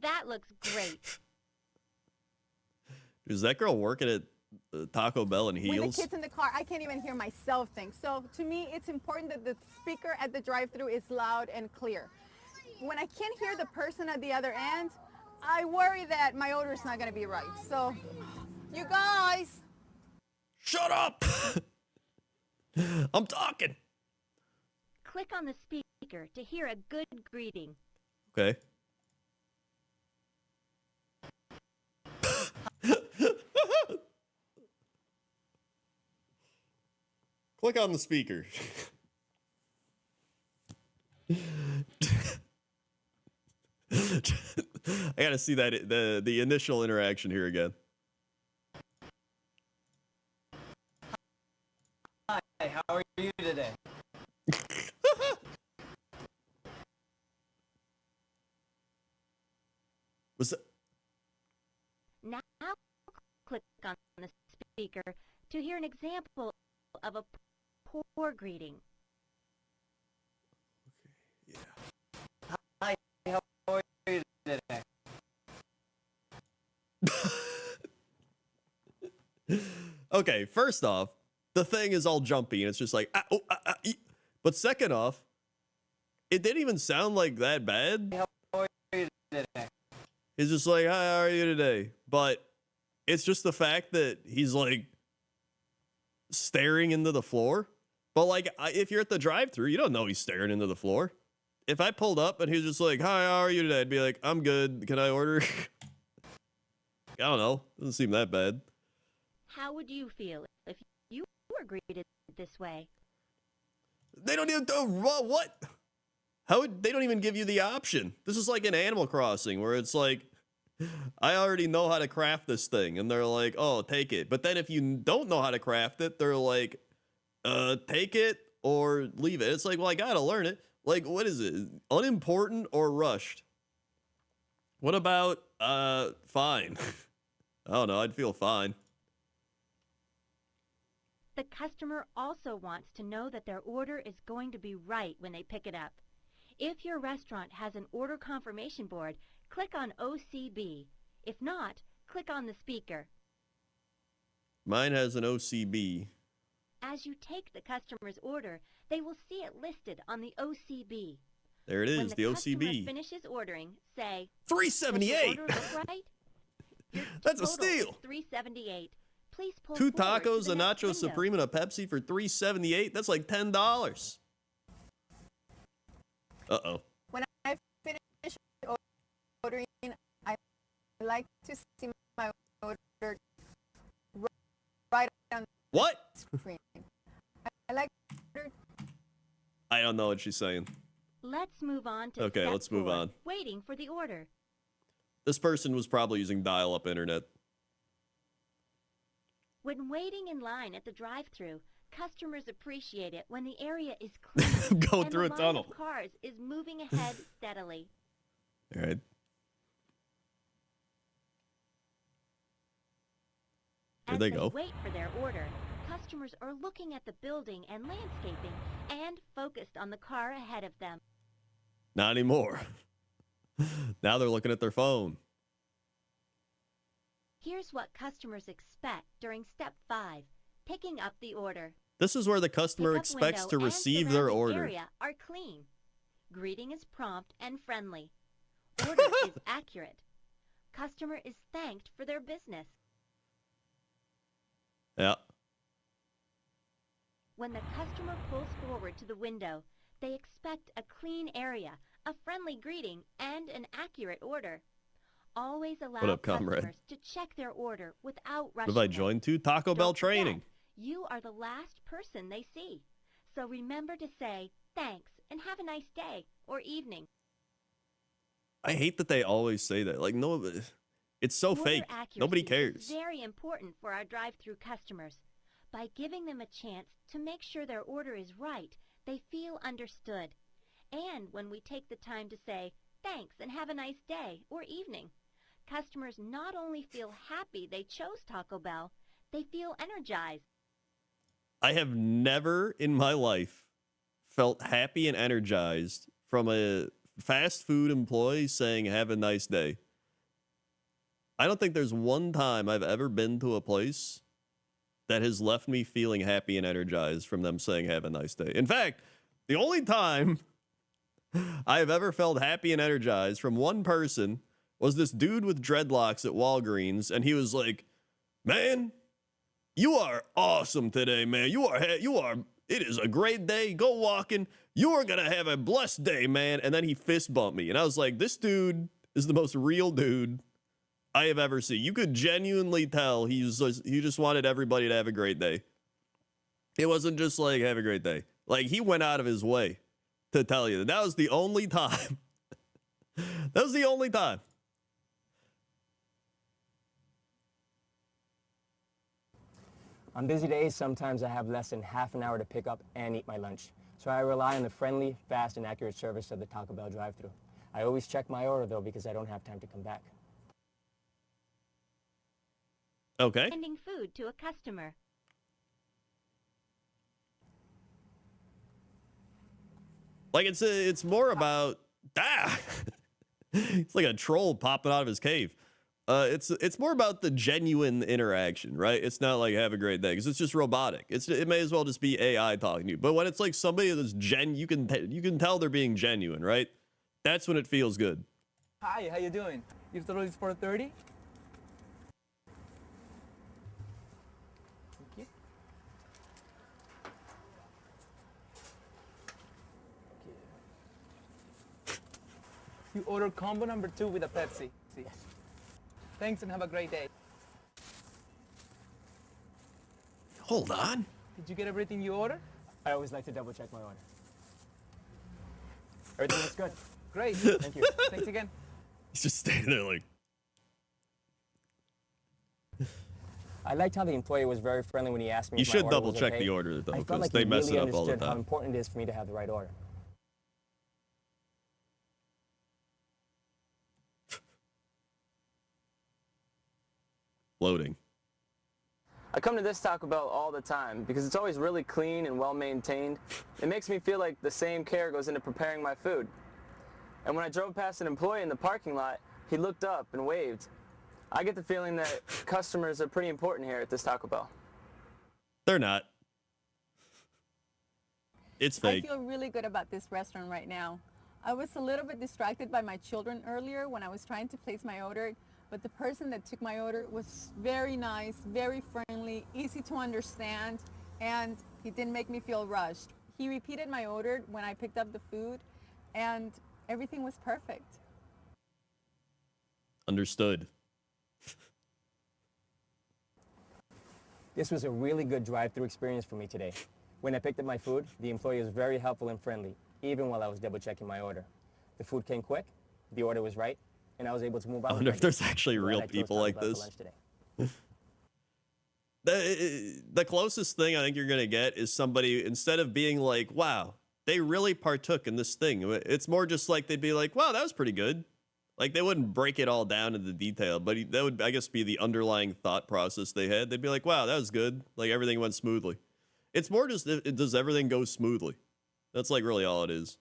That looks great. Is that girl working at Taco Bell in With heels? the kids in the car, I can't even hear myself think. So to me, it's important that the speaker at the drive-thru is loud and clear. When I can't hear the person at the other end, I worry that my order is not going to be right. So, you guys. Shut up! I'm talking. Click on the speaker to hear a good greeting. Okay. Click on the speaker. I gotta see that the initial interaction here again. Hi, how are you today? Was that? Now click on the speaker to hear an example of a poor greeting. Hi, how are you today? Okay, first off, the thing is all jumpy and it's just like, but second off, it didn't even sound like that bad. How are you today? He's just like, hi, how are you today? But it's just the fact that he's like staring into the floor. But like, if you're at the drive-thru, you don't know he's staring into the floor. If I pulled up and he was just like, hi, how are you today? I'd be like, I'm good. Can I order? I don't know. Doesn't seem that bad. How would you feel if you were greeted this way? They don't even do what? They don't even give you the option. This is like an Animal Crossing where it's like, I already know how to craft this thing, and they're like, oh, take it. But then if you don't know how to craft it, they're like, take it or leave it. It's like, well, I gotta learn it. Like, what is it? Unimportant or rushed? What about fine? I don't know. I'd feel fine. The customer also wants to know that their order is going to be right when they pick it up. If your restaurant has an order confirmation board, click on OCB. If not, click on the speaker. Mine has an OCB. As you take the customer's order, they will see it listed on the OCB. There it is, when the the customer OCB. finishes ordering, say, $3.78. "Does your order look right?" Your That's a total steal. is $3.78. Please pull 2 forward to tacos, the a next nacho window. supreme, and a Pepsi for $3.78. That's like $10. Uh-oh. When I finish ordering, I like to see my order right on What? the screen. I like I don't know what she's saying. Let's move on to Okay, step let's move 4, on. waiting for the order. This person was probably using dial-up internet. When waiting in line at the drive-thru, customers appreciate it when the area is clean Going and through the a line tunnel. of cars is moving ahead steadily. All right. Here As they go. wait for their order, customers are looking at the building and landscaping and focused on the car ahead of them. Not anymore. Now they're looking at their phone. Here's what customers expect during step 5, picking up the order. This is where the customer Pickup expects window to and receive their surrounding order. area are clean. Greeting is prompt and friendly. Order is accurate. Customer is thanked for their business. Yeah. When the customer pulls forward to the window, they expect a clean area, a friendly greeting, and an accurate order. Always allow What up, comrade? customers to check their order without What rushing have I them. joined to? Taco Bell Don't forget, training. you are the last person they see. So remember to say, thanks, and have a nice day or evening. I hate that they always say that. Like, no, it's so Order fake. Nobody accuracy cares. is very important for our drive-thru customers. By giving them a chance to make sure their order is right, they feel understood. And when we take the time to say, thanks and have a nice day or evening, customers not only feel happy they chose Taco Bell, they feel energized. I have never in my life felt happy and energized from a fast food employee saying, have a nice day. I don't think there's one time I've ever been to a place that has left me feeling happy and energized from them saying, have a nice day. In fact, the only time I have ever felt happy and energized from one person was this dude with dreadlocks at Walgreens, and he was like, man, you are awesome today, man. It is a great day. Go walking. You are going to have a blessed day, man. And then he fist bumped me. And I was like, this dude is the most real dude I have ever seen. You could genuinely tell he just wanted everybody to have a great day. It wasn't just like, have a great day. Like, he went out of his way to tell you that. That was the only time. That was the only time. On busy days, sometimes I have less than half an hour to pick up and eat my lunch. So I rely on the friendly, fast, and accurate service of the Taco Bell drive-thru. I always check my order, though, because I don't have time to come back. Okay. Sending food to a customer. Like, it's more about... It's like a troll popping out of his cave. It's more about the genuine interaction, right? It's not like have a great day, because it's just robotic. It may as well just be AI talking to you. But when it's like somebody that's you can tell they're being genuine, right? That's when it feels good. Hi, how you doing? Your total is 430. Thank you. You order combo number 2 with a Pepsi. Yes. Thanks and have a great day. Hold on. Did you get everything you ordered? I always like to double check my order. Everything looks good. Great. Thank you. Thanks again. He's just standing there like... I liked how the employee was very friendly when he asked me You if my should order double was check okay. the order, though, I because felt like they he mess really it up all the understood how time. important it is for me to have the right order. Loading. I come to this Taco Bell all the time because it's always really clean and well maintained. It makes me feel like the same care goes into preparing my food. And when I drove past an employee in the parking lot, he looked up and waved. I get the feeling that customers are pretty important here at this Taco Bell. They're not. It's fake. I feel really good about this restaurant right now. I was a little bit distracted by my children earlier when I was trying to place my order, but the person that took my order was very nice, very friendly, easy to understand, and he didn't make me feel rushed. He repeated my order when I picked up the food, and everything was perfect. Understood. This was a really good drive-thru experience for me today. When I picked up my food, the employee was very helpful and friendly, even while I was double-checking my order. The food came quick, the order was right, and I was able to move on. I wonder if there's actually real people like this. The closest thing I think you're going to get is somebody, instead of being like, wow, they really partook in this thing. It's more just like they'd be like, wow, that was pretty good. Like, they wouldn't break it all down into detail, but that would, I guess, be the underlying thought process they had. They'd be like, wow, that was good. Like, everything went smoothly. It's more just, does everything go smoothly? That's, like, really all it is.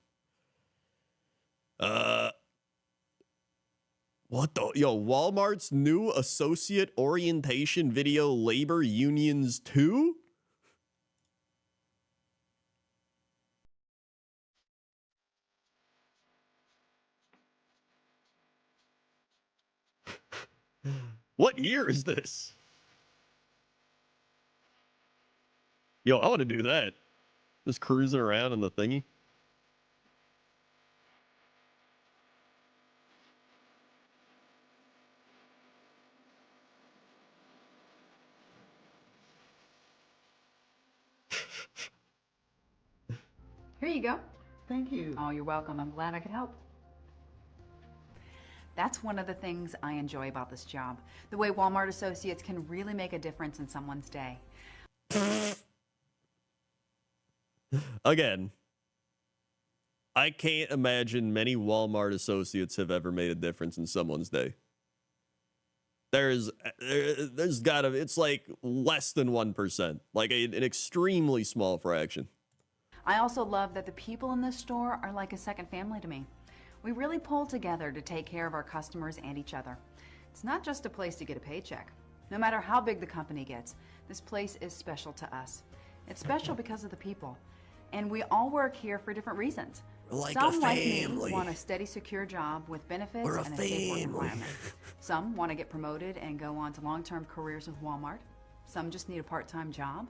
What the? Yo, Walmart's new associate orientation video, labor unions 2? What year is this? Yo, I want to do that. Just cruising around in the thingy. Here you go. Thank you. Oh, you're welcome. I'm glad I could help. That's one of the things I enjoy about this job. The way Walmart associates can really make a difference in someone's day. Again, I can't imagine many Walmart associates have ever made a difference in someone's day. There's gotta, it's like less than 1%, like an extremely small fraction. I also love that the people in this store are like a second family to me. We really pull together to take care of our customers and each other. It's not just a place to get a paycheck. No matter how big the company gets, this place is special to us. It's special because of the people. And we all work here for different reasons. Like Some, a like family. me, want a steady, secure job with benefits We're a and a safe work family. environment. Some want to get promoted and go on to long-term careers with Walmart. Some just need a part-time job.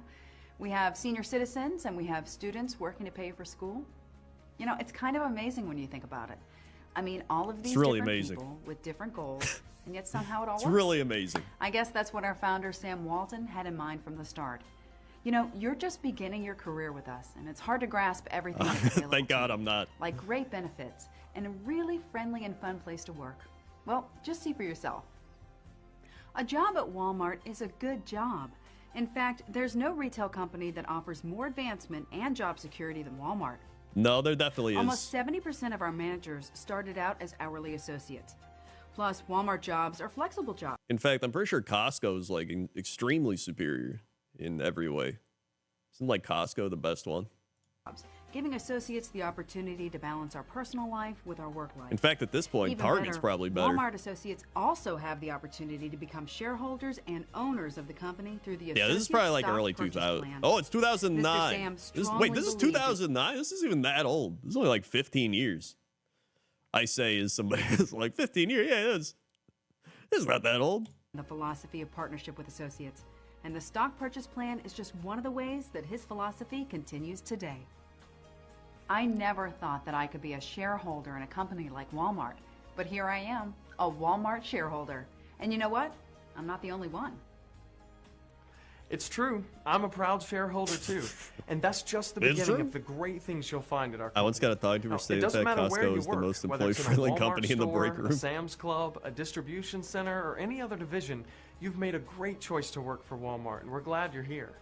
We have senior citizens and we have students working to pay for school. You know, it's kind of amazing when you think about it. I mean, all of these really different amazing. people with different goals, and yet somehow it all It's works. really amazing. I guess that's what our founder, Sam Walton, had in mind from the start. You know, you're just beginning your career with us, and it's hard to grasp everything that's available. Thank God I'm not. Like great benefits and a really friendly and fun place to work. Well, just see for yourself. A job at Walmart is a good job. In fact, there's no retail company that offers more advancement and job security than Walmart. No, there definitely is. Almost 70% of our managers started out as hourly associates. Plus, Walmart jobs are flexible jobs. In fact, I'm pretty sure Costco is like extremely superior in every way. Isn't like Costco the best one? Giving associates the opportunity to balance our personal life with our work life. In fact, at this point, Even Target's better, probably better. Walmart associates also have the opportunity to become shareholders and owners of the company through the Yeah, this is probably like Stock early Purchase 2000. Plan. Oh, it's Mr. 2009. Sam Wait, strongly this is believes 2009? This isn't even that old. This is only like 15 years. I say is somebody is like 15 years. Yeah, it is. It's not that old. The philosophy of partnership with associates. And the stock purchase plan is just one of the ways that his philosophy continues today. I never thought that I could be a shareholder in a company like Walmart, but here I am, a Walmart shareholder. And you know what? I'm not the only one. It's true. I'm a proud shareholder too. And that's just the It's beginning true. of the great things you'll find at our I company. once got a talk to her Now, stated it doesn't that matter where Costco you is the work, most whether it's in a employee-friendly Walmart company in the break store, room. a Sam's Club, a distribution center, or any other division, you've made a great choice to work for Walmart, and we're glad you're here.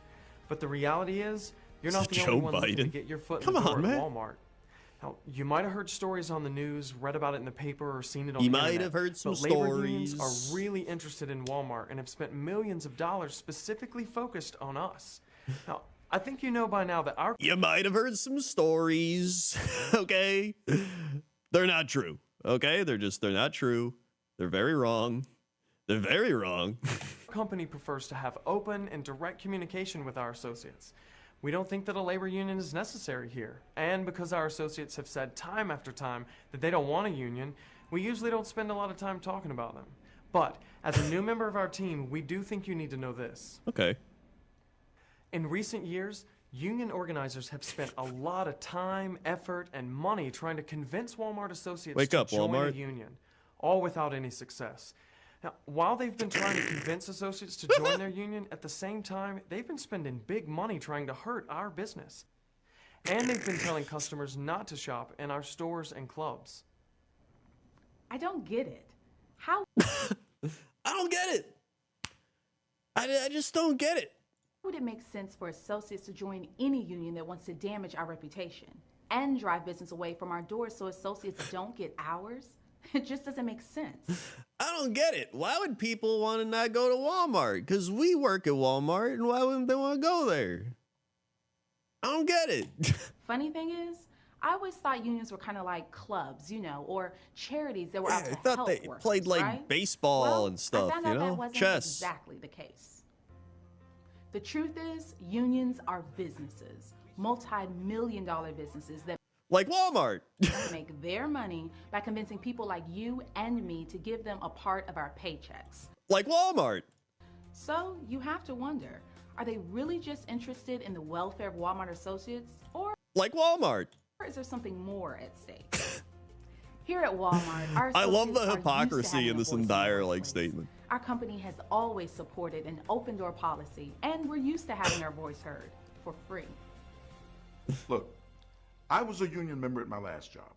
But the reality is, you're not the Joe only one looking to Biden. get your foot in Come the door on, at man. Walmart. Now, you might have heard stories on the news, read about it in the paper, or seen it on You the might internet, have heard some but labor unions stories. are really interested in Walmart and have spent millions of dollars specifically focused on us. Now, I think you know by now that our You might have heard some stories, okay? They're not true, okay? They're not true. They're very wrong. They're very wrong. company prefers to have open and direct communication with our associates. We don't think that a labor union is necessary here. And because our associates have said time after time that they don't want a union, we usually don't spend a lot of time talking about them. But as a new member of our team, we do think you need to know this. Okay. In recent years, union organizers have spent a lot of time, effort, and money trying to convince Walmart associates Wake to up, join Walmart. a union, all without any success. Now, while they've been trying to convince associates to join their union, at the same time, they've been spending big money trying to hurt our business. And they've been telling customers not to shop in our stores and clubs. I don't get it. How I don't get it. I just don't get it. would it make sense for associates to join any union that wants to damage our reputation and drive business away from our doors so associates don't get ours? It just doesn't make sense. I don't get it. Why would people want to not go to Walmart? Because we work at Walmart, and why wouldn't they want to go there? I don't get it. Funny thing is, I always thought unions were kind of like clubs, you know, or charities that were out to I thought help they workers, played like right? baseball Well, and stuff, I found you out know? that wasn't Chess. exactly the case. The truth is, unions are businesses, multi-million-dollar businesses that Like Walmart. make their money by convincing people like you and me to give them a part of our paychecks. Like Walmart. So you have to wonder, are they really just interested in the welfare of Walmart associates, or Like Walmart. is there something more at stake? Here at Walmart, our I love associates the are used to hypocrisy having in a this voice in the entire like workplace. statement. Our company has always supported an open door policy, and we're used to having our voice heard for free. Look, I was a union member at my last job.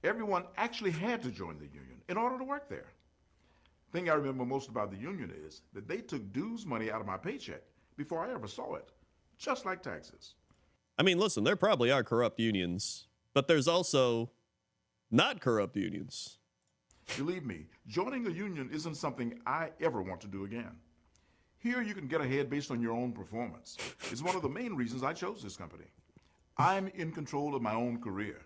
Everyone actually had to join the union in order to work there. The thing I remember most about the union is that they took dues money out of my paycheck before I ever saw it, just like taxes. I mean, listen, there probably are corrupt unions, but there's also not corrupt unions. Believe me, joining a union isn't something I ever want to do again. Here you can get ahead based on your own performance. It's one of the main reasons I chose this company. I'm in control of my own career.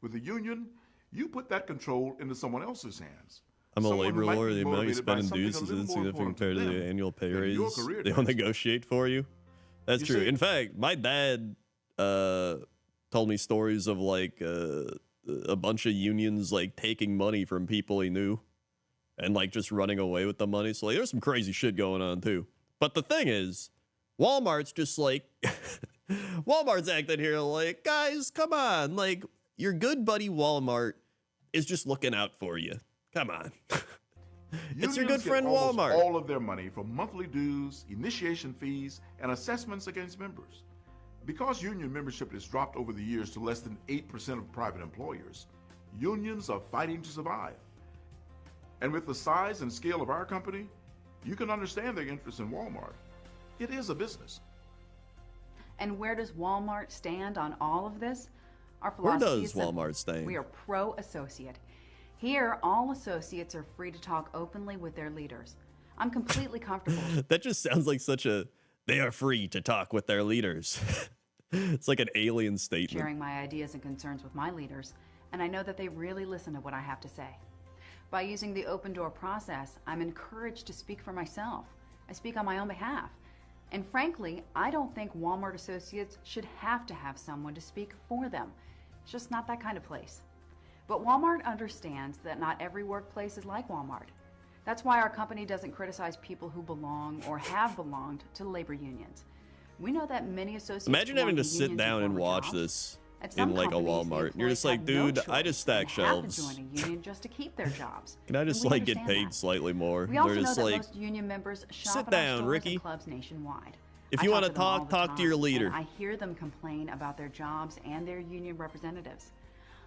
With a union, you put that control into someone else's hands. I'm a Someone who labor might lawyer. be The amount you motivated by spend in something dues a is little more insignificant important compared to them the annual pay than your raise career they'll advancement. negotiate for you. That's You true. see- In fact, my dad told me stories of like a bunch of unions like taking money from people he knew and like just running away with the money. So like, there's some crazy shit going on too. But the thing is, Walmart's just like Walmart's acting here like, guys, come on, like your good buddy Walmart is just looking out for you. Come on. It's your good Unions get friend almost Walmart. all of their money from monthly dues, initiation fees, and assessments against members. Because union membership has dropped over the years to less than 8% of private employers, unions are fighting to survive. And with the size and scale of our company, you can understand their interest in Walmart. It is a business. And where does Walmart stand on all of this? Our Where philosophy does is simple. Walmart stand? We are pro-associate. Here, all associates are free to talk openly with their leaders. I'm completely comfortable. That just sounds like such a, they are free to talk with their leaders. It's like an alien statement. Sharing my ideas and concerns with my leaders, and I know that they really listen to what I have to say. By using the open door process, I'm encouraged to speak for myself. I speak on my own behalf. And frankly, I don't think Walmart associates should have to have someone to speak for them. It's just not that kind of place. But Walmart understands that not every workplace is like Walmart. That's why our company doesn't criticize people who belong or have belonged to labor unions. We know that many associates Imagine having to belong sit unions down and former watch jobs. this At some in like a companies, the Walmart. And you're just like, employees have dude, no I just choice stack and shelves. have to join a union just to keep their jobs. Can I just And we like get understand paid that. slightly more? We also They're know just that like, most union members shop sit at our down, stores Ricky. and clubs nationwide. If I you want to to them all talk, the talk to your time, leader. and I hear them complain about their jobs and their union representatives.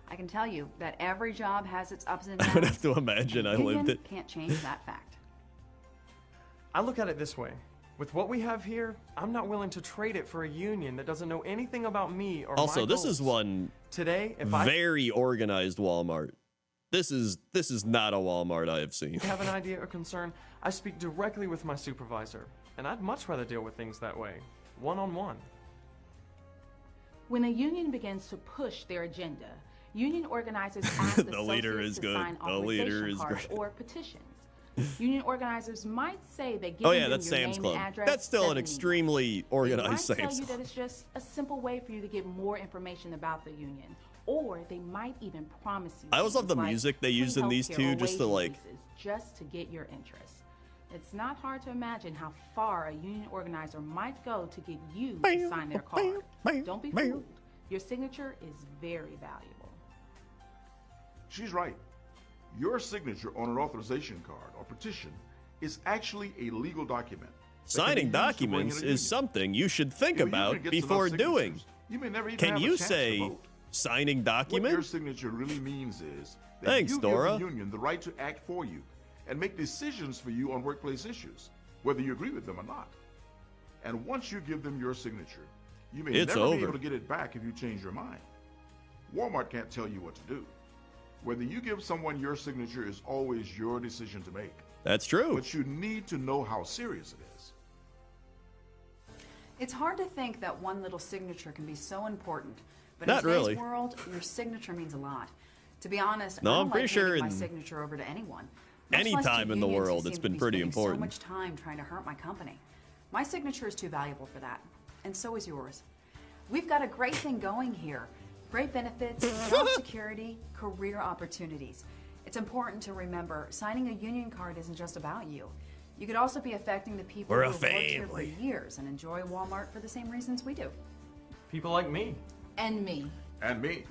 I can tell you that every job has its ups and I downs. would have to imagine I and a lived union it. can't change that fact. I look at it this way. With what we have here, I'm not willing to trade it for a union that doesn't know anything about me or Also, my this is goals. one Today, if I very organized Walmart. This is not a Walmart I have seen. have an idea or concern, I speak directly with my supervisor, and I'd much rather deal with things that way, one-on-one. When a union begins to push their agenda, union organizers ask The leader associates is to good. sign The leader authorization is cards great. or petitions. Union organizers might say that giving Oh yeah, them that's your Sam's name Club. and address That's still an doesn't mean extremely They organized might tell Sam's you Club. that it's just a simple way for you to get more information about the union, or they might even promise you. I always love the things like music they free used in these healthcare two or just to, wage like- increases just to get your interest. It's not hard to imagine how far a union organizer might go to get you to sign their card. Don't be fooled. Your signature is very valuable. She's right. Your signature on an authorization card or petition is actually a legal document. that can be Signing used to bring in documents a is union. something you should think If a union about gets enough before doing. signatures, you may never even Can have a you chance to say vote. signing What your document? signature really means is that Thanks, you Dora. give the union the right to act for you and make decisions for you on workplace issues, whether you agree with them or not. And once you give them your signature, you may It's never be over. able to get it back if you change your mind. Walmart can't tell you what to do. Whether you give someone your signature is always your decision to make. That's true. But you need to know how serious it is. It's hard to think that one little signature can be so important, but Not in today's really. world, your signature means a lot. To be honest, No, I I'm don't pretty like sure handing my in signature over to anyone. Much any less to time in the unions who world, it's seem to been be pretty spending important. So much time trying to hurt my company. My signature is too valuable for that, and so is yours. We've got a great thing going here. Great benefits, job security, career opportunities. It's important to remember, signing a union card isn't just about you. You could also be affecting the people We're who a have worked here for family. years and enjoy Walmart for the same reasons we do. People like me. And me. And me.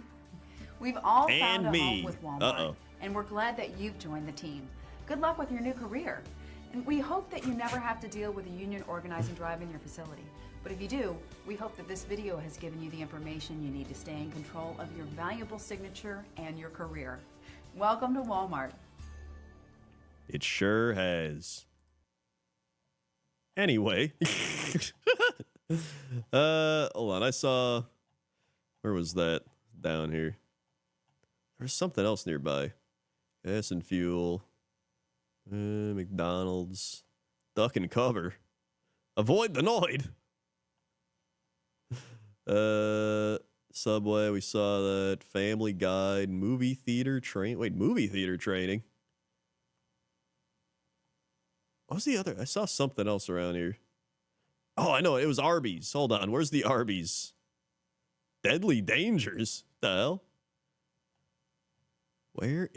We've all And found a me. home with Walmart, Uh-oh. and we're glad that you've joined the team. Good luck with your new career. And we hope that you never have to deal with a union organizing drive in your facility. But if you do, we hope that this video has given you the information you need to stay in control of your valuable signature and your career. Welcome to Walmart. It sure has. Anyway. Hold on. I saw... Where was that? Down here. There's something else nearby. Gas and fuel. McDonald's. Duck and cover. Avoid the Noid. Subway, we saw that. Family Guide. Movie theater train. Wait, movie theater training. What was the other? I saw something else around here. Oh, I know. It was Arby's. Hold on. Where's the Arby's? Deadly Dangers? The hell? Where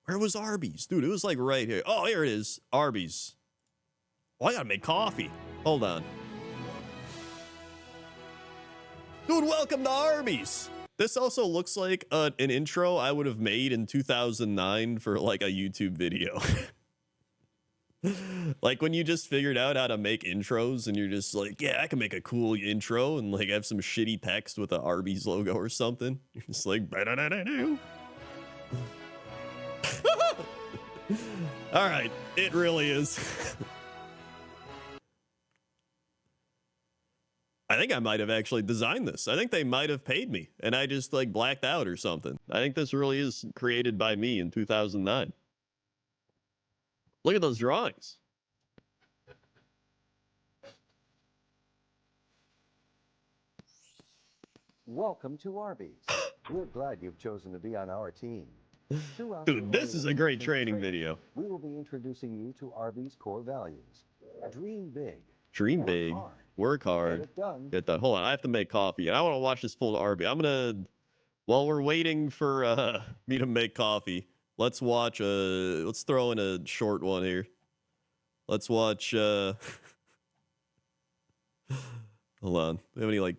was Arby's? Dude, it was like right here. Oh, here it is. Arby's. Oh, I gotta make coffee. Hold on. Dude, welcome to Arby's. This also looks like an intro I would have made in 2009 for like a YouTube video. Like when you just figured out how to make intros and you're just like, yeah, I can make a cool intro and like have some shitty text with the Arby's logo or something. You're just like, ba-da-da-da-do. All right, it really is. I think I might have actually designed this. I think they might have paid me and I just like blacked out or something. I think this really is created by me in 2009. Look at those drawings. Welcome to Arby's. We're glad you've chosen to be on our team. Dude, this is a great training video. We will be introducing you to Arby's core values. Dream big. Dream big. Work hard. Get done. Hold on, I have to make coffee. And I want to watch this full Arby. I'm gonna, while we're waiting for me to make coffee, let's watch let's throw in a short one here. Let's watch hold on. Do we have any like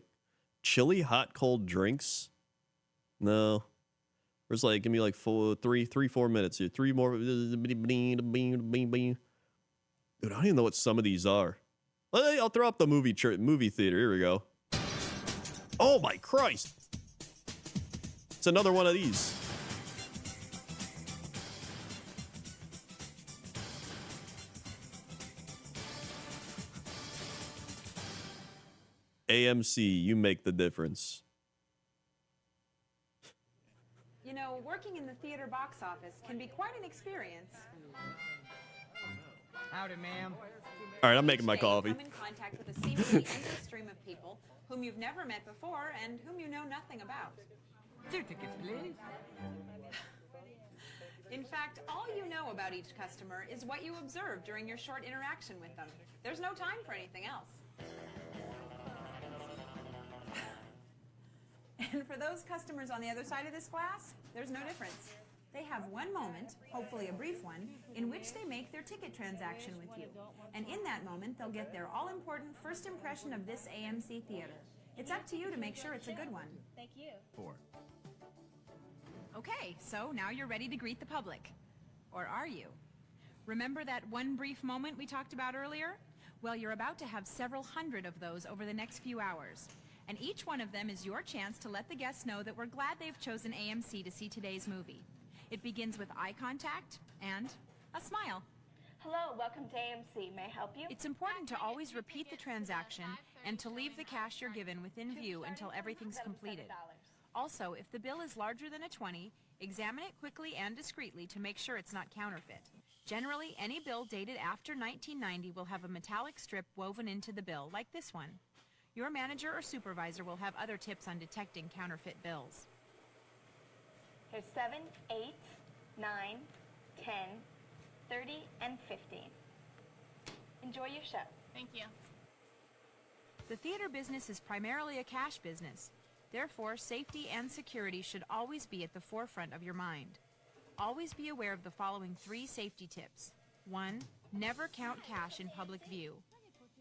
chili hot cold drinks? No. There's like, give me like 4 minutes here. 3 more. Dude, I don't even know what some of these are. I'll throw up the movie theater. Here we go. Oh my Christ. It's another one of these. AMC, you make the difference. You know, working in the theater box office can be quite an experience. Howdy, ma'am. All right, I'm making my coffee. Come in contact with a seemingly endless stream of people whom you've never met before and whom you know nothing about. 2 tickets, please. In fact, all you know about each customer is what you observe during your short interaction with them. There's no time for anything else. And for those customers on the other side of this glass, there's no difference. They have one moment, hopefully a brief one, in which they make their ticket transaction with you. And in that moment, they'll get their all-important first impression of this AMC theater. It's up to you to make sure it's a good one. Thank you. 4. Okay, so now you're ready to greet the public. Or are you? Remember that one brief moment we talked about earlier? Well, you're about to have several hundred of those over the next few hours. And each one of them is your chance to let the guests know that we're glad they've chosen AMC to see today's movie. It begins with eye contact and a smile. Hello, welcome to AMC. May I help you? It's important to always repeat the transaction and to leave the cash you're given within view until everything's completed. Also, if the bill is larger than a 20, examine it quickly and discreetly to make sure it's not counterfeit. Generally, any bill dated after 1990 will have a metallic strip woven into the bill, like this one. Your manager or supervisor will have other tips on detecting counterfeit bills. Here's 7, 8, 9, 10, 30, and 15. Enjoy your show. Thank you. The theater business is primarily a cash business. Therefore, safety and security should always be at the forefront of your mind. Always be aware of the following 3 safety tips. 1. Never count cash in public view.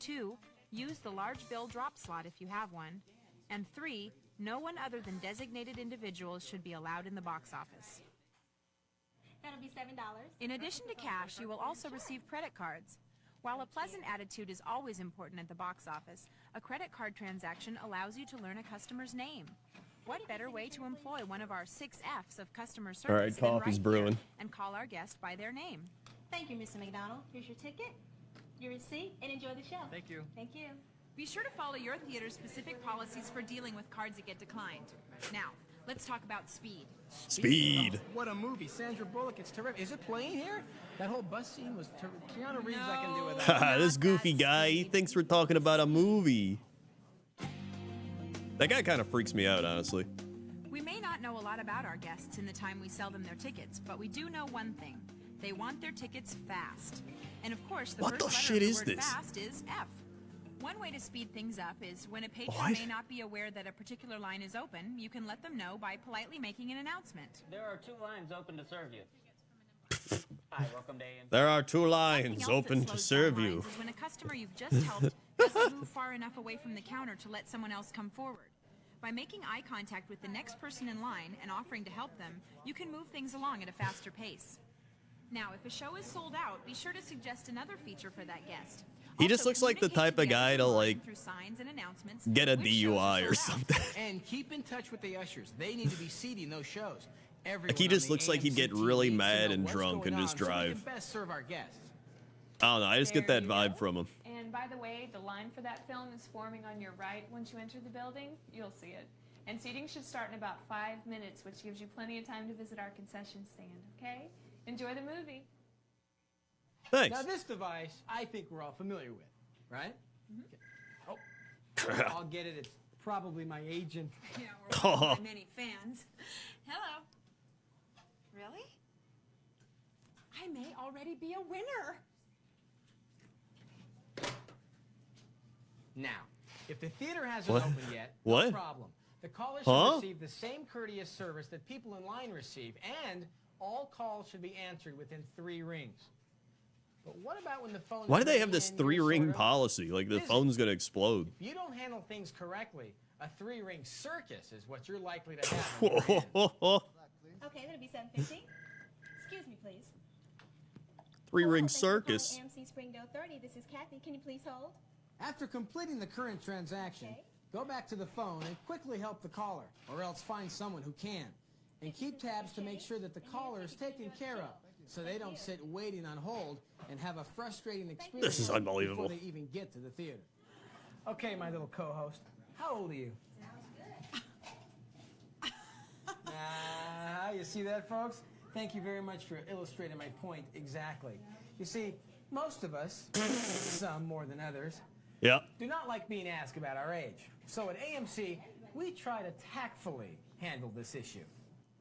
2. Use the large bill drop slot if you have one. And 3. No one other than designated individuals should be allowed in the box office. That'll be $7. In addition to cash, you will also receive credit cards. While a pleasant attitude is always important at the box office, a credit card transaction allows you to learn a customer's name. What better way to employ one of our 6 F's of customer service All right, than coffee's right brewing. here and call our guest by their name? Thank you, Mr. McDonald. Here's your ticket, your receipt, and enjoy the show. Thank you. Thank you. Be sure to follow your theater's specific policies for dealing with cards that get declined. Now, let's talk about speed. Speed. What a movie. Sandra Bullock, it's terrific. Is it playing here? That whole bus scene was terrific. Keanu Reeves, I can do with that. This goofy guy, he thinks we're talking about a movie. That guy kind of freaks me out, honestly. We may not know a lot about our guests in the time we sell them their tickets, but we do know one thing. They want their tickets fast. And of course, the What the first shit letter of is the word this? fast is F. One way to speed things up is when a patron What? may not be aware that a particular line is open, you can let them know by politely making an announcement. There are 2 lines open to serve you. Hi, welcome to AMC. There are 2 Something lines else open that to slows serve down you. lines is when a customer you've just helped doesn't move far enough away from the counter to let someone else come forward. By making eye contact with the next person in line and offering to help them, you can move things along at a faster pace. Now, if a show is sold out, be sure to suggest another feature for that guest. He just Also, looks like the communicate type of guy to, together like, through signs and announcements get a which shows are DUI or sold out. something. And keep in touch with the ushers. They need to be seating those shows. Everyone Like, he on just the looks like he'd AMC get team really needs to mad know and what's drunk going and just on so we drive. can best serve our guests. I don't know, I just get There that you vibe go. from him. And by the way, the line for that film is forming on your right. Once you enter the building, you'll see it. And seating should start in about 5 minutes, which gives you plenty of time to visit our concession stand, okay? Enjoy the movie. Thanks. Now this device, I think we're all familiar with, right? Mm-hmm. Okay. Oh, I'll get it. It's probably my agent. Yeah, we're one of my many fans. Hello. Really? I may already be a winner. Now, if the theater hasn't What? opened yet, What? no problem. The caller should Huh? receive the same courteous service that people in line receive, and all calls should be answered within 3 rings. But what about when the phone Why is do they have ringing this and you're 3-ring sort of policy? Like, the busy? phone's gonna explode. If you don't handle things correctly, a 3-ring circus is what you're likely to have. on your hands. Okay, that'll be 7:50. Excuse me, please. 3-ring Hello, circus. thank you for calling AMC Springdale 30. This is Kathy. Can you please hold? After completing the current transaction, go back to the phone and quickly help the caller, or else find someone who can. And keep tabs to make sure that the caller is taken care of, so they don't sit waiting on hold and have a frustrating experience This is unbelievable. before they even get to the theater. Okay, my little co-host, how old are you? You see that, folks? Thank you very much for illustrating my point exactly. You see, most of us, some more than others, Yeah. do not like being asked about our age. So at AMC, we try to tactfully handle this issue.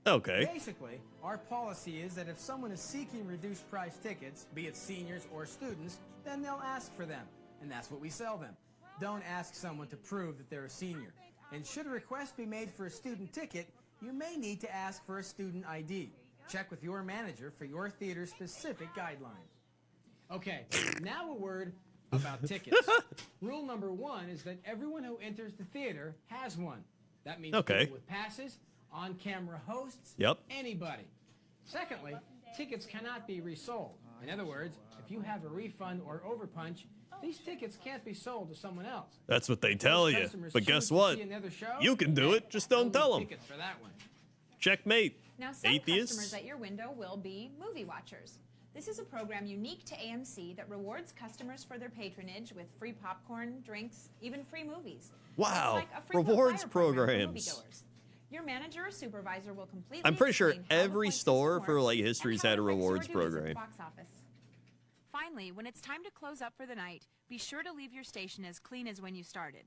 Okay. Basically, our policy is that if someone is seeking reduced price tickets, be it seniors or students, then they'll ask for them, and that's what we sell them. Don't ask someone to prove that they're a senior. And should a request be made for a student ticket, you may need to ask for a student ID. Check with your manager for your theater's specific guidelines. Okay, now a word about tickets. Rule number 1 is that everyone who enters the theater has one. That means Okay. people with passes, on-camera hosts, Yep. anybody. Secondly, tickets cannot be resold. In other words, if you have a refund or overpunch, these tickets can't be sold to someone else. That's what they tell Those you. customers But choose guess to what? see another show, You can do it. Just don't no tell them. tickets for that one. Checkmate. Now, some Atheists. customers at your window will be movie watchers. This is a program unique to AMC that rewards customers for their patronage with free popcorn, drinks, even free movies. Wow. It's like a frequent Rewards flyer program for programs. moviegoers. Your manager or supervisor will completely I'm pretty sure explain how the every point store system for works like and history's how had it a affects your rewards duties at the program. box office. Finally, when it's time to close up for the night, be sure to leave your station as clean as when you started.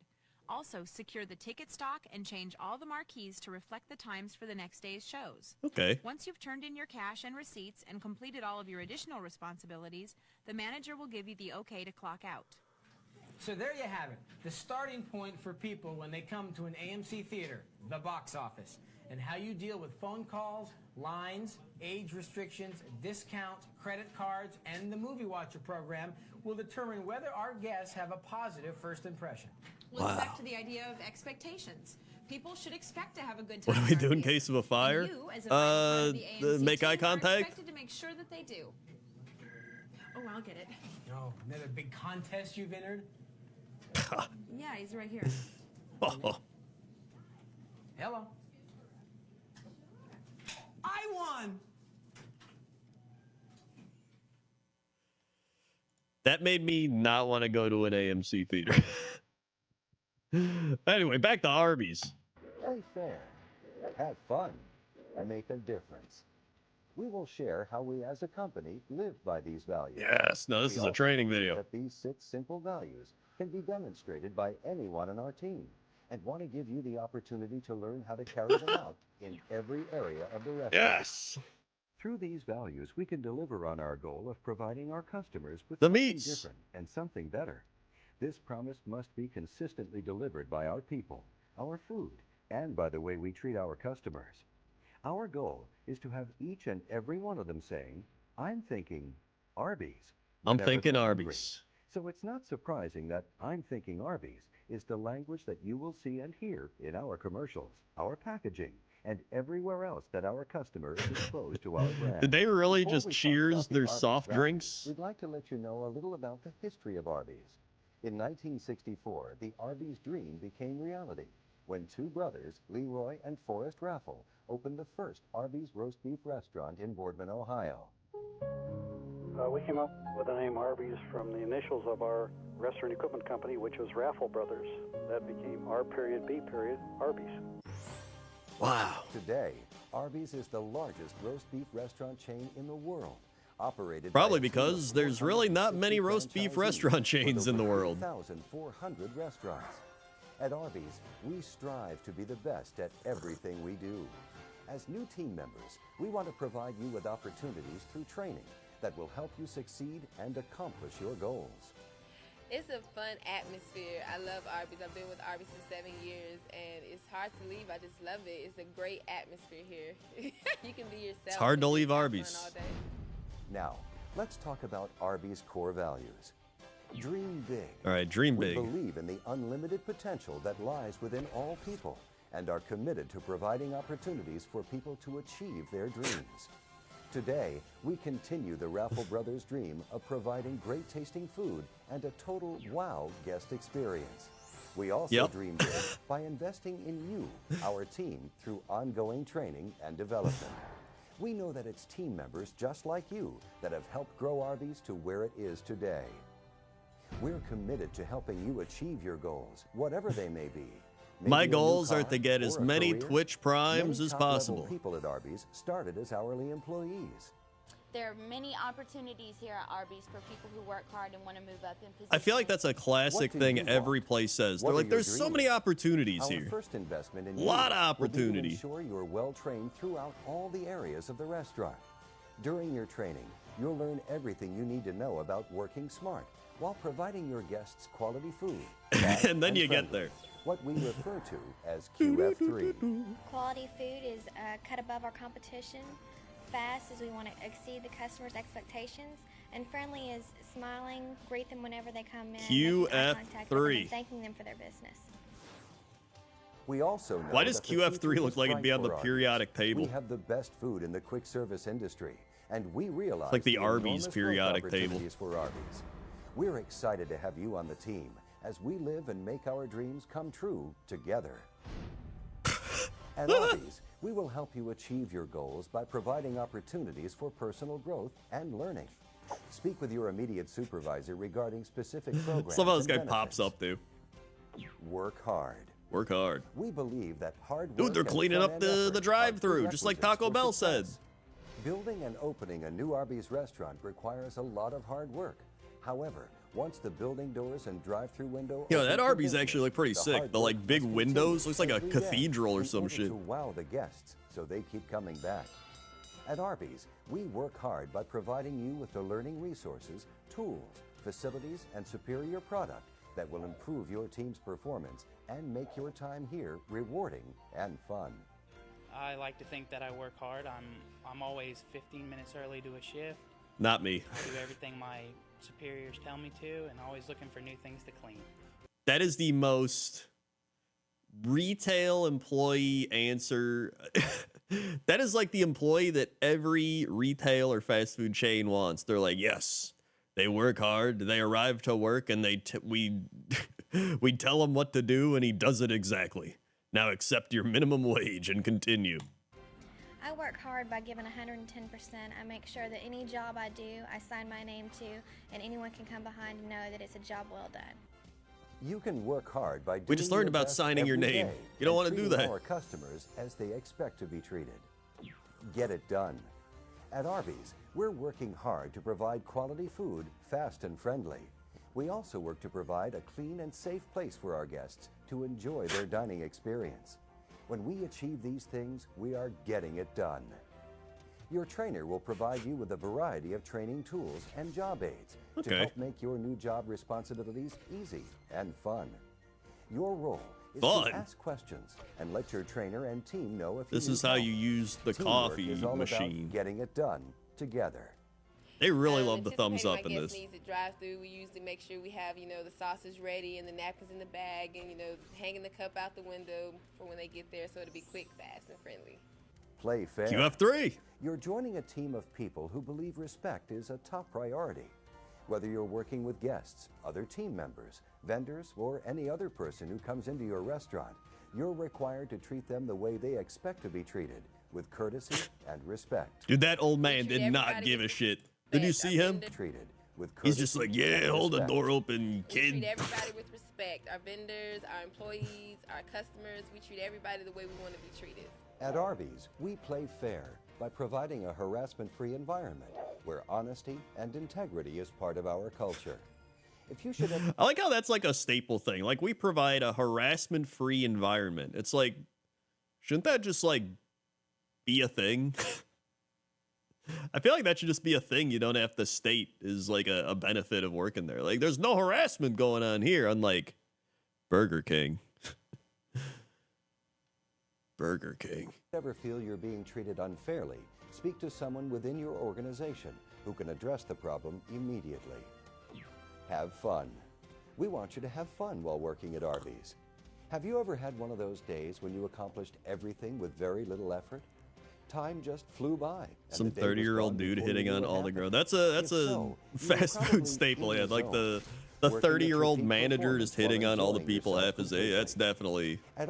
Also, secure the ticket stock and change all the marquees to reflect the times for the next day's shows. Okay. Once you've turned in your cash and receipts and completed all of your additional responsibilities, the manager will give you the okay to clock out. So there you have it, the starting point for people when they come to an AMC theater, the box office, and how you deal with phone calls, lines, age restrictions, discounts, credit cards, and the Movie Watcher program will determine whether our guests have a positive first impression. Well, it's back to the idea of expectations. People should expect to have a good time. What do we at do our in theater. case of a fire? And you, as a vital part of the AMC Make eye team, are contact. expected to make sure that they do. Oh, I'll get it. No, another big contest you've entered? Yeah, he's right here. Oh. Hello. I won! That made me not want to go to an AMC theater. Anyway, back to Arby's. Play fair, have fun, and make a difference. We will share how we as a company live by these values. Yes, no, this is a training video. That these 6 simple values can be demonstrated by anyone on our team, and want to give you the opportunity to learn how to carry them out in every area of the restaurant. Yes. Through these values, we can deliver on our goal of providing our customers with The something meats. different and something better. This promise must be consistently delivered by our people, our food, and by the way we treat our customers. Our goal is to have each and every one of them saying, "I'm thinking Arby's." I'm whenever thinking they're hungry. Arby's. So it's not surprising that "I'm thinking Arby's" is the language that you will see and hear in our commercials, our packaging, and everywhere else that our customer is exposed to our brand. Did they really Before just we talk cheers about the their Arby's soft values, drinks? We'd like to let you know a little about the history of Arby's. In 1964, the Arby's dream became reality when 2 brothers, Leroy and Forrest Raffle, opened the first Arby's roast beef restaurant in Boardman, Ohio. We came up with the name Arby's from the initials of our restaurant equipment company, which was Raffle Brothers. That became R.B. Arby's. Wow. Today, Arby's is the largest roast beef restaurant chain in the world, operated Probably by a team because of there's really not 460 many roast beef franchisees restaurant chains with in the over world. 3,400 restaurants. At Arby's, we strive to be the best at everything we do. As new team members, we want to provide you with opportunities through training that will help you succeed and accomplish your goals. It's a fun atmosphere. I love Arby's. I've been with Arby's for 7 years, and it's hard to leave. I just love it. It's a great atmosphere here. You can be yourself. It's hard to and leave have fun Arby's. all day. Now, let's talk about Arby's core values. Dream big. All right, dream We big. believe in the unlimited potential that lies within all people and are committed to providing opportunities for people to achieve their dreams. Today, we continue the Raffle Brothers' dream of providing great tasting food and a total wow guest experience. We also dream big by investing in you, our team, through ongoing training and development. We know that it's team members just like you that have helped grow Arby's to where it is today. We're committed to helping you achieve your goals, whatever they may be. Maybe My a new goals are car to get or as a many career. Twitch Primes Many as top-level possible. People at Arby's started as hourly employees. There are many opportunities here at Arby's for people who work hard and want to move up in position. I feel like that's a classic What do you thing want? every place says. They're What are like, your there's so many dreams? opportunities Our here. first investment in Lot you of will be to opportunity. ensure you're well trained throughout all the areas of the restaurant. During your training, you'll learn everything you need to know about working smart while providing your guests quality food. And then you get friendly, there. What we refer to as QF3. Quality food is cut above our competition. Fast is we want to exceed the customer's expectations. And friendly is smiling, greet them whenever they come in, making eye contact with them, QF3. and thanking them for their business. We also know Why does that the QF3 future look is like it'd be bright on the for Arby's. periodic table? We have the best food in the quick service industry, and we realize like the Arby's enormous growth periodic table. opportunities for Arby's. We're excited to have you on the team as we live and make our dreams come true together. At Arby's, we will help you achieve your goals by providing opportunities for personal growth and learning. Speak with your immediate supervisor regarding specific programs. Somehow this and guy pops benefits. up, dude. Work hard. Work hard. We believe that hard work Dude, they're and cleaning up front-end the effort are drive-thru, just like prerequisites Taco for Bell said. success. Building and opening a new Arby's restaurant requires a lot of hard work. However, once the building doors and drive-thru window Yo, open that for Arby's business, actually look pretty the sick. hard The like work big must windows, continue looks like a every day cathedral or in some order shit. to wow the guests so they keep coming back. At Arby's, we work hard by providing you with the learning resources, tools, facilities, and superior product that will improve your team's performance and make your time here rewarding and fun. I like to think that I work hard. I'm always 15 minutes early to a shift. Not me. I do everything my superiors tell me to, and always looking for new things to clean. That is the most retail employee answer. That is like the employee that every retail or fast food chain wants. They're like, yes, They work hard. They arrive to work, and we tell him what to do, and he does it exactly. Now accept your minimum wage and continue. I work hard by giving 110%. I make sure that any job I do, I sign my name to, and anyone can come behind and know that it's a job well done. You can work hard by doing We just learned your about best signing your every name. day You don't and want to do treating that. our customers as they expect to be treated. Get it done. At Arby's, we're working hard to provide quality food, fast and friendly. We also work to provide a clean and safe place for our guests to enjoy their dining experience. When we achieve these things, we are getting it done. Your trainer will provide you with a variety of training tools and job aids to help make your new job responsibilities easy and fun. Your role is to ask questions and let your trainer and team know if this you is need how help. you use the Teamwork coffee is all machine. about getting it done together. They really love the thumbs up in my this. guest needs a drive-thru. We usually make sure we have, the sausage ready and the napkins in the bag, and hanging the cup out the window for when they get there, so it'll be quick, fast, and friendly. Play fair. QF3. You're joining a team of people who believe respect is a top priority. Whether you're working with guests, other team members, vendors, or any other person who comes into your restaurant, you're required to treat them the way they expect to be treated, with courtesy and respect. Dude, that old man did not give a shit. Did you see him? Treated with He's just like, yeah, hold the door open, We treat kid. everybody with respect. Our vendors, our employees, our customers. We treat everybody the way we want to be treated. At Arby's, we play fair by providing a harassment-free environment where honesty and integrity is part of our culture. If you should I like how that's like a staple thing. Like, we provide a harassment-free environment. It's like, shouldn't that just like be a thing? I feel like that should just be a thing you don't have to state is like a benefit of working there. Like, there's no harassment going on here, unlike Burger King. Burger King. ever feel you're being treated unfairly, speak to someone within your organization who can address the problem immediately. Have fun. We want you to have fun while working at Arby's. Have you ever had one of those days when you accomplished everything with very little effort? Time just flew by. Some 30-year-old dude hitting on all the girls. That's a fast food staple. Yeah, like the 30-year-old manager just hitting on all the people half his age. That's definitely a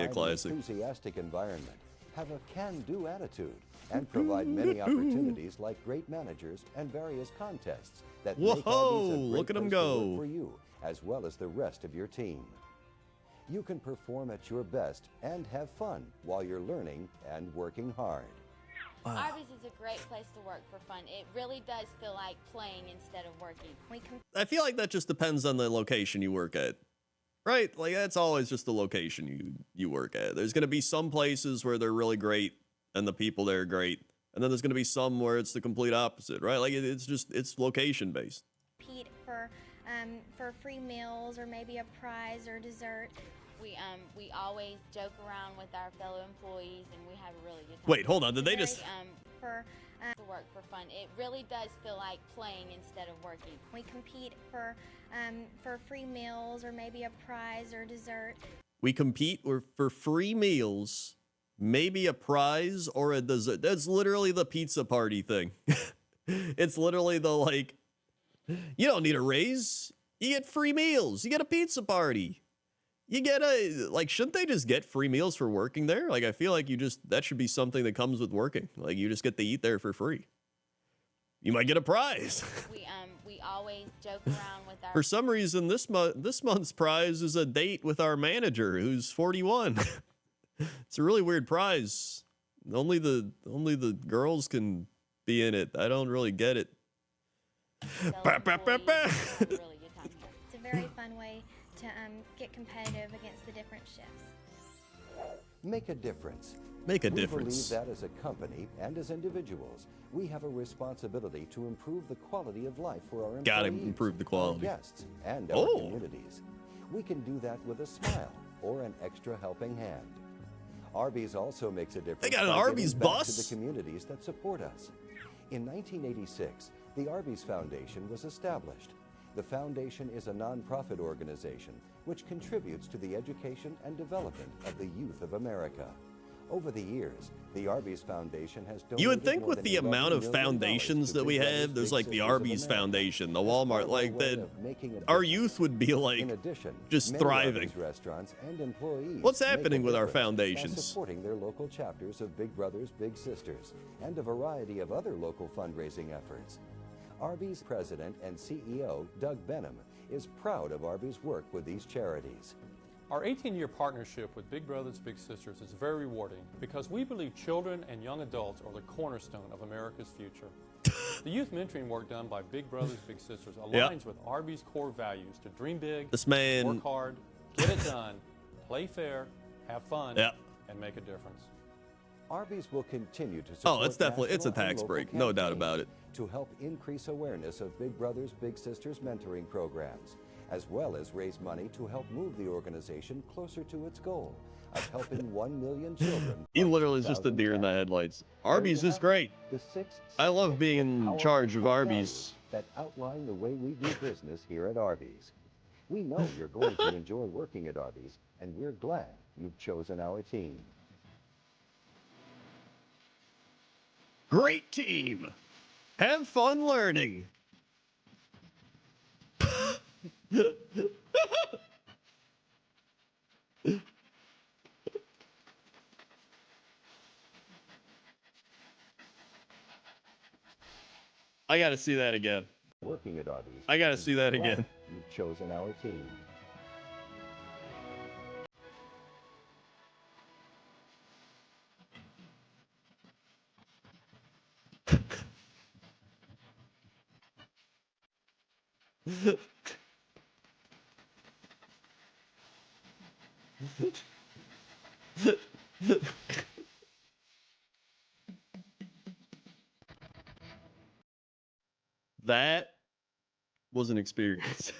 classic. Enthusiastic environment, have a can-do attitude, and provide many opportunities like great managers and various contests that make Arby's a great look at him place to work go. for you as well as the rest of your team. You can perform at your best and have fun while you're learning and working hard. Arby's is a great place to work for fun. It really does feel like playing instead of working. I feel like that just depends on the location you work at, right? Like, that's always just the location you work at. There's going to be some places where they're really great and the people there are great, and then there's going to be some where it's the complete opposite, right? Like, it's location based. Compete for free meals or maybe a prize or dessert. We always joke around with our fellow employees, and we have a really good time. Wait, hold on. Did they Very, just? To work for fun. It really does feel like playing instead of working. We compete for free meals or maybe a prize or dessert. We compete for free meals, maybe a prize or a dessert. That's literally the pizza party thing. It's literally the, like, you don't need a raise. You get free meals. You get a pizza party. You get shouldn't they just get free meals for working there? Like, I feel like that should be something that comes with working. Like, you just get to eat there for free. You might get a prize. We always joke around with our. For some reason, this month's prize is a date with our manager, who's 41. It's a really weird prize. Only the girls can be in it. I don't really get it. It's a very fun way to get competitive against the different shifts. Make a difference. Make a We difference. believe that as a company and as individuals, we have a responsibility to improve the quality of life for our employees, Gotta improve the quality. our guests, and our communities. We can do that with a smile or an extra helping hand. Arby's also makes a difference. They got an by Arby's giving back bus? to the communities that support us. In 1986, the Arby's Foundation was established. The foundation is a nonprofit organization which contributes to the education and development of the youth of America. Over the years, the Arby's Foundation has donated You would think more with than the amount $11 of million foundations to that we Big Brothers have, there's Big like the Sisters of Arby's America. Foundation, the As Walmart, part of like our way that. of making a Our difference. youth would be like In addition, just many thriving. Arby's restaurants and employees What's make a happening with our difference by foundations? supporting their local chapters of Big Brothers Big Sisters and a variety of other local fundraising efforts. Arby's president and CEO Doug Benham is proud of Arby's work with these charities. Our 18-year partnership with Big Brothers Big Sisters is very rewarding because we believe children and young adults are the cornerstone of America's future. The youth mentoring work done by Big Brothers Big Sisters aligns with Arby's core values to dream big, This man- work hard, get it done, play fair, have fun, and make a difference. Arby's will continue to support it's definitely, it's a national and tax local break, no doubt campaigns about it. to help increase awareness of Big Brothers Big Sisters mentoring programs, as well as raise money to help move the organization closer to its goal of helping 1 million children. He literally is just a deer in the headlights. Arby's is great. The 6 I love being in charge of Arby's. that outline the way we do business here at Arby's. We know you're going to enjoy working at Arby's, and we're glad you've chosen our team. Great team. Have fun learning. I gotta see that again. Working at Arby's. I gotta see that again. You've chosen our team. That was an experience.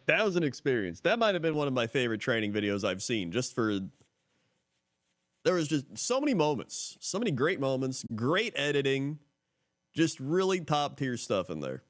That was an experience. That might have been one of my favorite training videos I've seen, just for... There was just so many moments, so many great moments, great editing, just really top tier stuff in there.